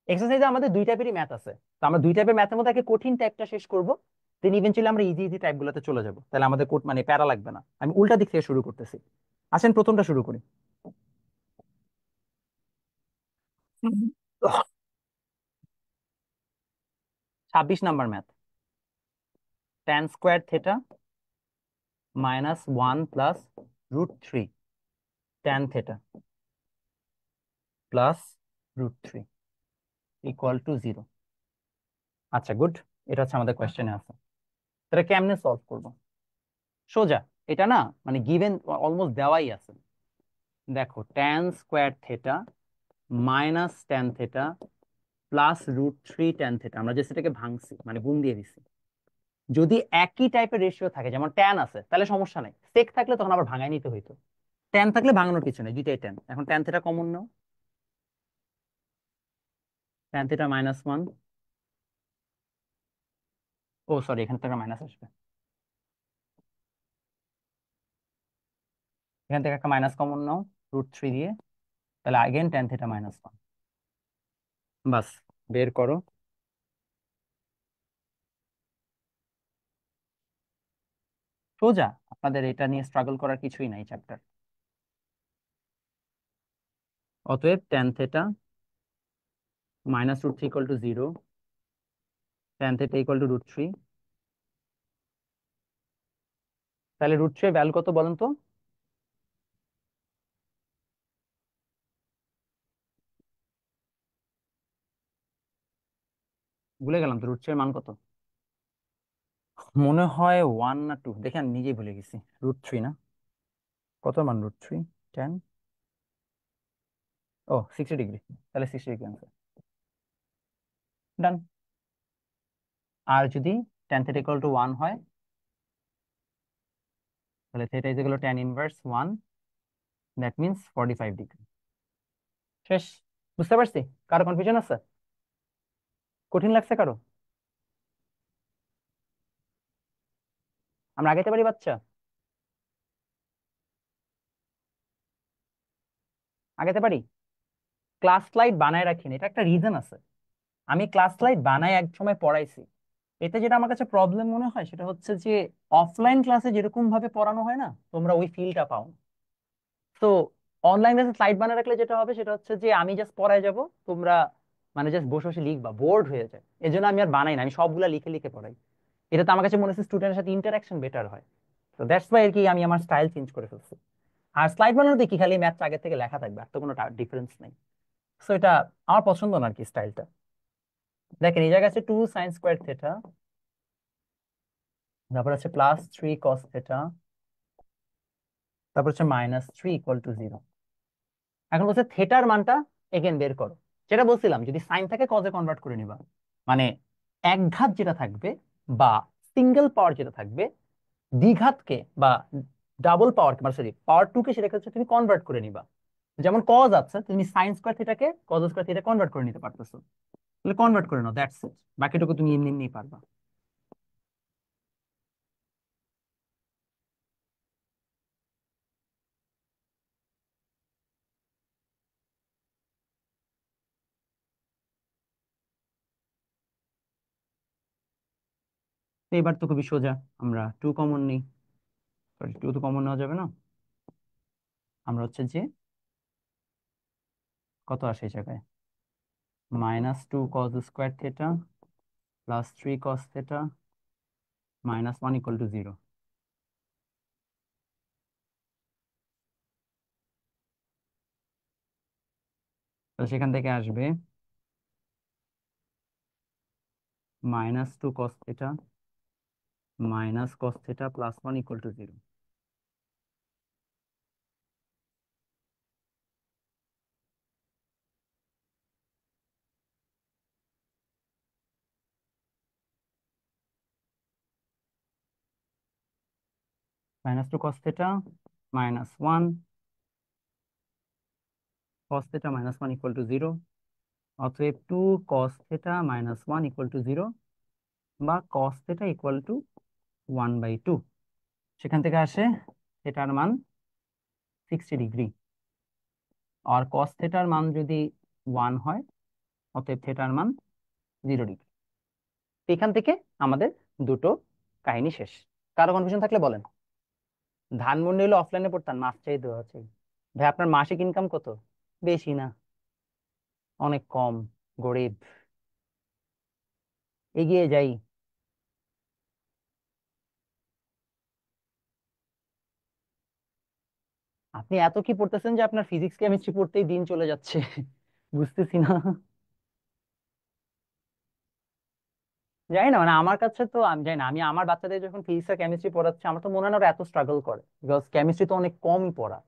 Speaker 1: এক্সারসাইজে আমাদের দুই টাইপেরই ম্যাথ আছে, তো আমরা দুই টাইপের ম্যাথের মধ্যে আগে কঠিন টাইপটা শেষ করব, দেন ইভেন্চুয়ালি আমরা ইজি ইজি টাইপ গুলোতে চলে যাব, তাহলে আমাদের মানে প্যারা লাগবে না। আমি উল্টা দিক থেকে শুরু করতেছি। আসেন প্রথমটা শুরু করি। হুম। 26 number math. Tan square theta minus 1 + √3 tan theta plus √3 = 0। আচ্ছা, গুড। এটা হচ্ছে আমাদের কোয়েশ্চেনে আছে। তাহলে কেমনে সলভ করব? সোজা। এটা না মানে গিভেন, অলমোস্ট দেওয়াই আছে। দেখো, tan square theta minus tan theta +√3 tan theta, আমরা যে সেটাকে ভাঙছি মানে গুণ দিয়ে দিছি। যদি একই টাইপের রেশিও থাকে, যেমন ট্যান আছে, তাহলে সমস্যা নাই, সেক থাকলে তখন আবার ভাঙাই নিতে হইতো। ট্যান থাকলে ভাঙানোর কিছু নেই, দুইটাই ট্যান। এখন ট্যান থেটা কমন নাও, ট্যান থেটা -1। ও সরি, এখান থেকে মাইনাস আসবে, এখান থেকে একটা মাইনাস কমন নাও √3 দিয়ে, তাহলে আগেন ট্যান থেটা -1। বাস, বের করো। সোজা, আপনাদের এটা নিয়ে স্ট্রাগল করার কিছুই নাই চ্যাপ্টার। অতএব ট্যান থেটা -√3 = 0, ট্যান থেটা =√3। তাহলে √3 এর ভ্যালু কত বলেন তো? ভুলে গেলাম তো, √3 এর মান কত? মনে হয় 1 না 2, দেখে আমি নিজেই ভুলে গেছি। √3 না, কত মান √3? 10। ও 60 ডিগ্রি, তাহলে 60 ডিগ্রি আনসার। ডান। আর যদি ট্যান থেটা =1 হয়, তাহলে theta tan−1, that means 45 degree. শেষ। বুঝতে পারছি? কারো কনফিউশন আছে? কঠিন লাগছে কারো? আমরা আগাইতে পারি বাচ্চা? আগাইতে পারি। ক্লাস স্লাইড বানায় রাখিনি, এটা একটা রিজন আছে। আমি ক্লাস স্লাইড বানায় এক সময় পড়াইছি। এতে যেটা আমার কাছে প্রবলেম মনে হয় সেটা হচ্ছে যে অফলাইন ক্লাসে যেরকম ভাবে পড়ানো হয় না, তোমরা ওই ফিলটা পাও না। তো অনলাইন ক্লাসে স্লাইড বানায় রাখলে যেটা হবে সেটা হচ্ছে যে আমি জাস্ট পড়ায় যাব, তোমরা মানে জাস্ট বসে বসে লিখবা, বোর্ড হয়ে যায়। এই জন্য আমি আর বানাই না, আমি সবগুলা লিখে লিখে পড়াই। এটা তো আমার কাছে মনে হচ্ছে স্টুডেন্টের সাথে ইন্টারাকশন বেটার হয়। তো দ্যাটস ওয়াই আর কি আমি আমার স্টাইল চেঞ্জ করে ফেলছি। আর স্লাইড বানানোতে কি খালি ম্যাথটা আগে থেকে লেখা থাকবে, আর তো কোনো ডিফারেন্স নেই। সো এটা আমার পছন্দ না আর কি স্টাইলটা। দেখেন, এই জায়গায় আছে 2 sin² থেটা, তারপর আছে +3 cos থেটা, তারপর হচ্ছে -3 = 0। এখন বলছে থেটার মানটা এগেন বের করো। যেটা বলছিলাম, যদি সাইন থাকে কজে কনভার্ট করে নিবা, মানে এক ঘাত যেটা থাকবে বা সিঙ্গেল পাওয়ার যেটা থাকবে, দ্বিঘাতকে বা ডাবল পাওয়ার, মানে সরি পাওয়ার 2 কে, সেটাকে হচ্ছে তুমি কনভার্ট করে নিবা। যেমন কজ আছে, তুমি sin² থেটাকে cos² থেটা কনভার্ট করে নিতে পারতেছো, তাহলে কনভার্ট করে নাও, দ্যাটস ইট। বাকিটুকু তুমি এমনি এমনি পারবা। তো এবার তো খুবই সোজা, আমরা 2 কমন নিই। সরি, 2 তো কমন নেওয়া যাবে না। আমরা হচ্ছে যে কত আসে এই জায়গায়, -2 cos² থেটা +3 cos থেটা -1 = 0। তো সেখান থেকে আসবে -2 cos theta -cos theta +1 = 0। Minus two cos theta minus one, cos theta minus one equal to zero. অতএব two cos theta minus one equal to zero, বা কস থেটা ইকুয়াল টু 1/2। সেখান থেকে আসে থেটার মান 60 ডিগ্রি, আর কস থেটার মান যদি 1 হয়, অতএব থেটার মান 0 ডিগ্রি। এখান থেকে আমাদের দুটো কাহিনী শেষ। কারো কনফিউশন থাকলে বলেন। ধানমন্ডি হলে অফলাইনে পড়তাম, মাস চাই দেওয়া আছে। ভাই আপনার মাসিক ইনকাম কত? বেশি না, অনেক কম, গরিব। এগিয়ে যাই। আপনি এত কি পড়তেছেন যে আপনার ফিজিক্স কেমিস্ট্রি পড়তেই দিন চলে যাচ্ছে? বুঝতেছি না। জানি না, মানে আমার কাছে তো আমি জানি না, আমি আমার বাচ্চাদের যখন ফিজিক্স আর কেমিস্ট্রি পড়াচ্ছি আমার তো মনে হয় না ওরা এত স্ট্রাগল করে, বিকজ কেমিস্ট্রি তো অনেক কমই পড়া।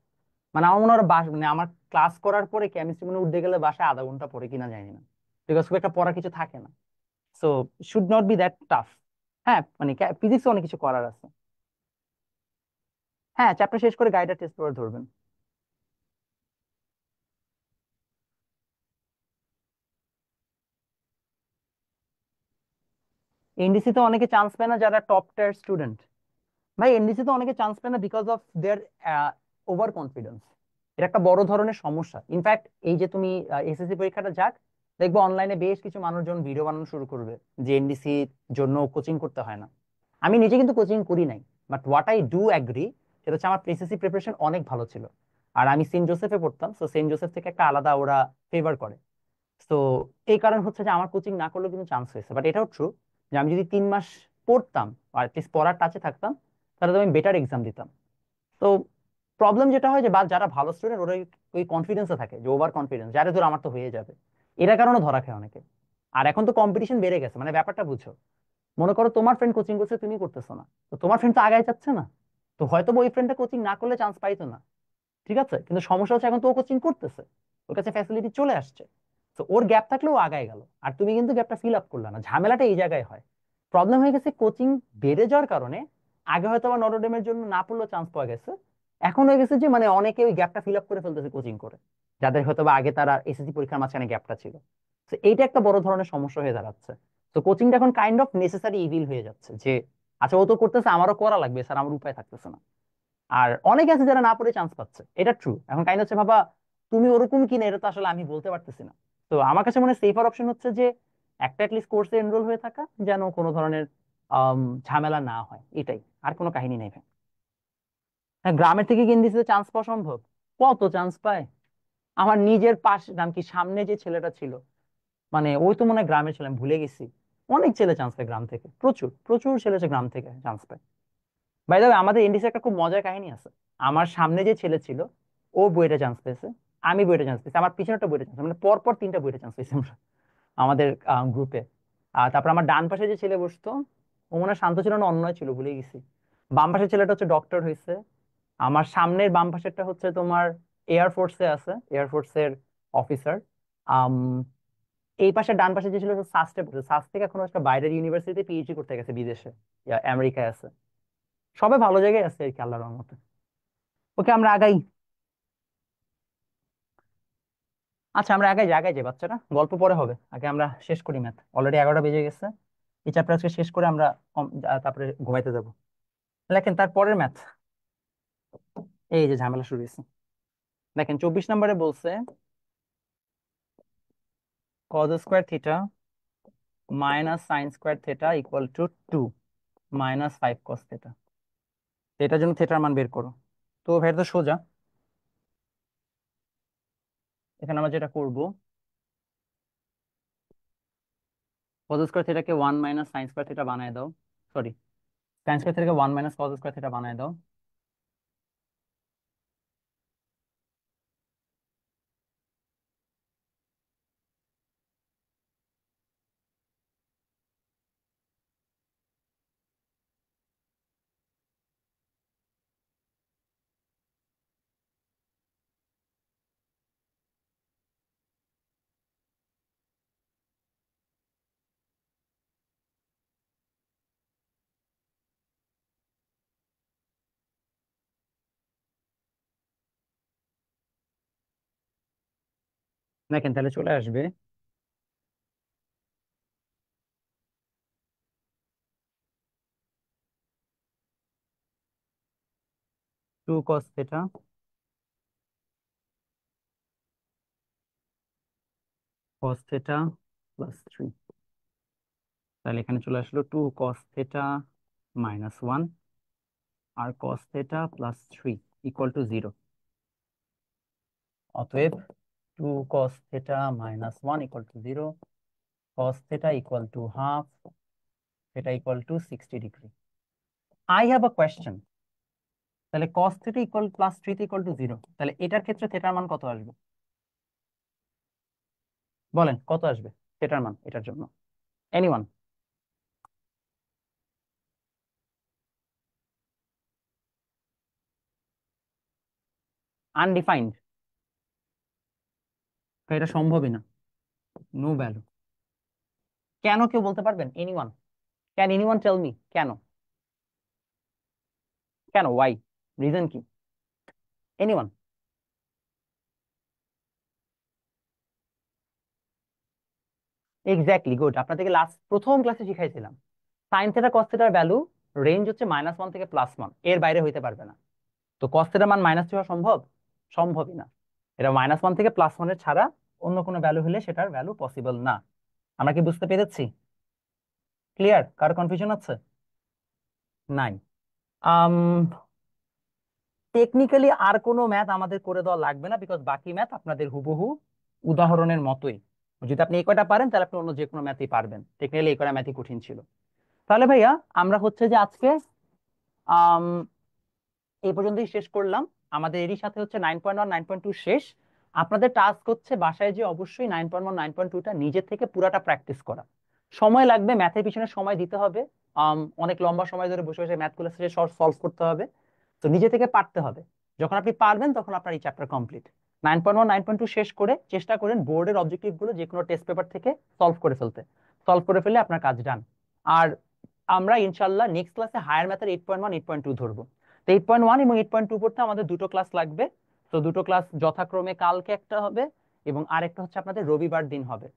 Speaker 1: মানে আমার মনে হয় ওরা মানে আমার ক্লাস করার পরে কেমিস্ট্রি মনে হয় উঠতে গেলে বাসায় আধা ঘন্টা পড়ে কিনা জানি না, বিকজ খুব একটা পড়ার কিছু থাকে না। So should not be that tough. হ্যাঁ মানে ফিজিক্স অনেক কিছু করার আছে। হ্যাঁ, চ্যাপ্টার শেষ করে গাইডার টেস্ট করে ধরবেন। এনডিসি তো অনেকে চান্স পায় না যারা টপ টায়ার স্টুডেন্ট। ভাই এনডিসি তো অনেকে চান্স পায় না because of their over confidence. এটা একটা বড় ধরনের সমস্যা। ইনফ্যাক্ট এই যে তুমি এসএসসি পরীক্ষাটা যাক, দেখবো অনলাইনে বেশ কিছু মানুষজন ভিডিও বানানো শুরু করবে যে এনডিসি জন্য কোচিং করতে হয় না। আমি নিজে কিন্তু কোচিং করি নাই, but what I do agree, সেটা হচ্ছে আমার এসএসসি প্রিপারেশন অনেক ভালো ছিল। আর আমি সেন্ট জোসেফে পড়তাম, তো সেন্ট জোসেফ থেকে একটা আলাদা ওরা ফেভার করে। তো এই কারণ হচ্ছে যে আমার কোচিং না করলেও কিন্তু চান্স হয়েছে। বাট এটাও ট্রু যে আমি যদি 3 মাস পড়তাম আর অ্যাটলিস্ট পড়ার টাচে থাকতাম, তাহলে তো আমি বেটার এক্সাম দিতাম। তো প্রবলেম যেটা হয় যে বা যারা ভালো স্টুডেন্ট ওরা ওই কনফিডেন্সে থাকে, যে ওভার কনফিডেন্স, যারে ধর আমার তো হয়ে যাবে, এটার কারণে ধরা খায় অনেকে। আর এখন তো কম্পিটিশন বেড়ে গেছে, মানে ব্যাপারটা বুঝো। মনে করো তোমার ফ্রেন্ড কোচিং করছে, তুমি করতেছো না, তো তোমার ফ্রেন্ড তো আগায় যাচ্ছে না, তো হয়তো ওই ফ্রেন্ডটা কোচিং না করলে চান্স পাইতো না। ঠিক আছে, কিন্তু সমস্যা হচ্ছে এখন তো ও কোচিং করতেছে, ওর কাছে ফ্যাসিলিটি চলে আসছে, তো ওর গ্যাপ থাকলে ও আগায় গেল, আর তুমি কিন্তু গ্যাপটা ফিল আপ করলে না। ঝামেলাটা এই জায়গায় হয়। প্রবলেম হয়ে গেছে কোচিং বেড়ে যাওয়ার কারণে। আগে হয়তো আবার নটরডেমের জন্য না পড়লেও চান্স পাওয়া গেছে, এখন হয়ে গেছে যে মানে অনেকে ওই গ্যাপটা ফিল আপ করে ফেলতেছে কোচিং করে, যাদের হয়তো বা আগে তারা এসএসসি পরীক্ষার মাঝখানে গ্যাপটা ছিল। তো এইটা একটা বড় ধরনের সমস্যা হয়ে দাঁড়াচ্ছে। তো কোচিংটা এখন কাইন্ড অফ নেসেসারি ইভিল হয়ে যাচ্ছে, যে আচ্ছা ও তো করতেছে, আমারও করা লাগবে, স্যার আমার উপায় থাকতেছে না। আর অনেকে আছে যারা না পড়ে চান্স পাচ্ছে, এটা ট্রু। এখন কাইন্ড হচ্ছে বাবা, তুমি ওরকম কিনা এটা তো আসলে আমি বলতে পারতেছি না। তো আমার কাছে মনে হয় সেফার অপশন হচ্ছে যে একটা লিস্ট কোর্সে এনরোল হয়ে থাকা, যেন কোনো ধরনের আম, ঝামেলা না হয়, এটাই। আর কোনো কাহিনী নেই ভাই। হ্যাঁ, গ্রামের থেকে কিনদিছে চান্স পাওয়া সম্ভব? কত চান্স পায়! আমার নিজের পাশ নাম কি সামনে যে ছেলেটা ছিল, মানে ওই তো মনে হয় গ্রামের ছেলে, আমি ভুলে গেছি। অনেক ছেলে চান্স পায় গ্রাম থেকে, প্রচুর প্রচুর ছেলে আছে গ্রাম থেকে চান্স পায়। বাই দ্য ওয়ে, আমাদের এনডিসি একটা খুব মজার কাহিনী আছে। আমার সামনে যে ছেলে ছিল, ও বুয়েটে চান্স পেয়েছে, আমি বুয়েটে চান্স পেয়েছি, আমার পিছনে একটা বুয়েটে চান্স, মানে পর পর 3টা বুয়েটে চান্স পেয়েছি আমরা আমাদের গ্রুপে। আর তারপর আমার ডান পাশে যে ছেলে বসতো, ও মনে হয় শান্ত ছিল না অন্যয় ছিল, ভুলে গেছি। বাম পাশের ছেলেটা হচ্ছে ডক্টর হয়েছে। আমার সামনের বাম পাশেরটা হচ্ছে তোমার এয়ারফোর্সে আছে, এয়ারফোর্সের অফিসার। আম এই পাশে ডান পাশে যে ছিল সাস্টে পড়ছে, সাস থেকে এখন একটা বাইরের ইউনিভার্সিটিতে পিএইচডি করতে গেছে বিদেশে, আমেরিকায় আছে। সবাই ভালো জায়গায় আছে আর কি, আল্লাহর রহমতে। ওকে, আমরা আগাই। আচ্ছা, আমরা আগাই যাই, আগাই যাই বাচ্চারা, গল্প পরে হবে, আগে আমরা শেষ করি ম্যাথ, অলরেডি 11টা বেজে গেছে। এই চ্যাপ্টার আজকে শেষ করে আমরা তারপরে ঘুমাইতে যাবো। দেখেন তার পরের ম্যাথ, এই যে ঝামেলা শুরু হয়েছে। দেখেন 24 নম্বরে বলছে cause square theta minus sine square theta equal to 2 - 5 cos theta. এটার জন্য থিটার মান বের করো। তো ভাই তো সোজা, এখানে আমরা যেটা করব, কজ স্কোয়ার থিটাকে 1 - সাইন স্কোয়ার থিটা বানায় দাও। সরি, সাইন স্কোয়ার থিটাকে 1 - কজ স্কোয়ার থিটা বানায় দাও। দেখেন তাহলে চলে আসবে 2 cos θ cos θ +3। তাহলে এখানে চলে আসলো 2 cos θ -1 আর cos θ +3 = 0। অতএব 2 cos θ -1 = 0, cos θ = half, θ = 60 degree. I have a question. তাহলে cos θ +3 = 0, তাহলে এটার ক্ষেত্রে থেটার মান কত আসবে? বলেন কত আসবে থেটার মান এটার জন্য? এনিওয়ান? আনডিফাইন্ড? এটা সম্ভবই না, নো ভ্যালু। কেন কেউ বলতে পারবেন? Anyone? Can anyone tell me কেন? কেন, ওয়াই, রিজন কি? এনিওয়ান? Exactly, good. আপনাদেরকে লাস্ট প্রথম ক্লাসে শিখাইছিলাম সাইন থেটা কস থেটার ভ্যালু রেঞ্জ হচ্ছে -1 থেকে +1, এর বাইরে হইতে পারবে না। তো কস থেটার মান -2 হওয়া সম্ভব? সম্ভবই না। এটা -1 থেকে +1 ছাড়া অন্য কোনো ভ্যালু হলে সেটার ভ্যালু পসিবল না। আমরা কি বুঝতে পেরেছি? ক্লিয়ার? কারো কনফিউশন আছে? নাই? আম টেকনিক্যালি আর কোনো ম্যাথ আমাদের করে দেওয়া লাগবে না, বিকজ বাকি ম্যাথ আপনাদের হুবহু উদাহরণের মতোই। যদি আপনি এই কয়টা পারেন তাহলে আপনি অন্য যে কোনো ম্যাথই পারবেন। টেকনিক্যালি এই কয়টা ম্যাথই কঠিন ছিল। তাহলে ভাইয়া আমরা হচ্ছে যে আজকে আম এই পর্যন্তই শেষ করলাম। আমাদের এরই সাথে হচ্ছে 9.1 9.2 শেষ। আপনাদের টাস্ক হচ্ছে বাসায় যে অবশ্যই 9.1 9.2টা নিজে থেকে পুরাটা প্র্যাকটিস করা। সময় লাগবে, ম্যাথের পিছনে সময় দিতে হবে। অনেক লম্বা সময় ধরে বসে বসে ম্যাথগুলো সলভ করতে হবে। তো নিজে থেকে পারতে হবে। যখন আপনি পারবেন তখন আপনার এই চ্যাপ্টার কমপ্লিট। 9.1 9.2 শেষ করে চেষ্টা করেন বোর্ডের অবজেক্টিভ গুলো যে কোনো টেস্ট পেপার থেকে সলভ করে ফেলতে। সলভ করে ফেললে আপনার কাজ ডান। আর আমরা ইনশাল্লাহ নেক্সট ক্লাসে হায়ার ম্যাথের 8.1 8.2 ধরবো। তো 8.1 এবং 8.2 পড়তে আমাদের দুটো ক্লাস লাগবে। তো দুটো ক্লাস যথাক্রমে কালকে একটা হবে এবং আরেকটা হচ্ছে আপনাদের রবিবার দিন হবে।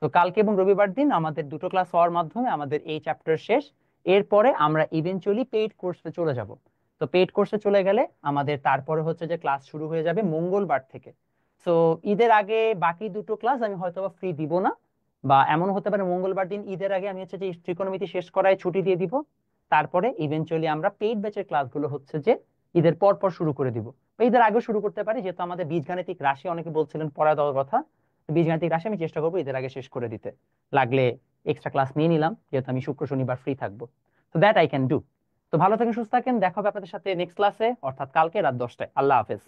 Speaker 1: তো কালকে এবং রবিবার দিন আমাদের দুটো ক্লাস হওয়ার মাধ্যমে আমাদের এই চ্যাপ্টার শেষ। এরপরে আমরা ইভেনচুয়ালি পেইড কোর্সে চলে যাব। তো পেইড কোর্সে চলে গেলে আমাদের তারপরে হচ্ছে যে ক্লাস শুরু হয়ে যাবে মঙ্গলবার থেকে। তো ঈদের আগে বাকি দুটো ক্লাস আমি হয়তো বা ফ্রি দিব না, বা এমন হতে পারে মঙ্গলবার দিন ঈদের আগে আমি হচ্ছে যে ত্রিকোণমিতি শেষ করায় ছুটি দিয়ে দিব। তারপরে ইভেনচুয়ালি আমরা পেইড ব্যাচের ক্লাসগুলো হচ্ছে যে ঈদের পর পর শুরু করে দিব। বা ঈদের আগে শুরু করতে পারি, যেহেতু আমাদের বীজগাণিতিক রাশি অনেকে বলছিলেন পড়া দেওয়ার কথা। তো বীজগাণিতিক রাশি আমি চেষ্টা করবো ঈদের আগে শেষ করে দিতে। লাগলে এক্সট্রা ক্লাস নিয়ে নিলাম, যেহেতু আমি শুক্র শনিবার ফ্রি থাকবো। তো দ্যাট আই ক্যান ডু। তো ভালো থাকেন, সুস্থ থাকেন, দেখা হবে আপনাদের সাথে নেক্সট ক্লাসে, অর্থাৎ কালকে রাত 10টায়। আল্লাহ হাফেজ।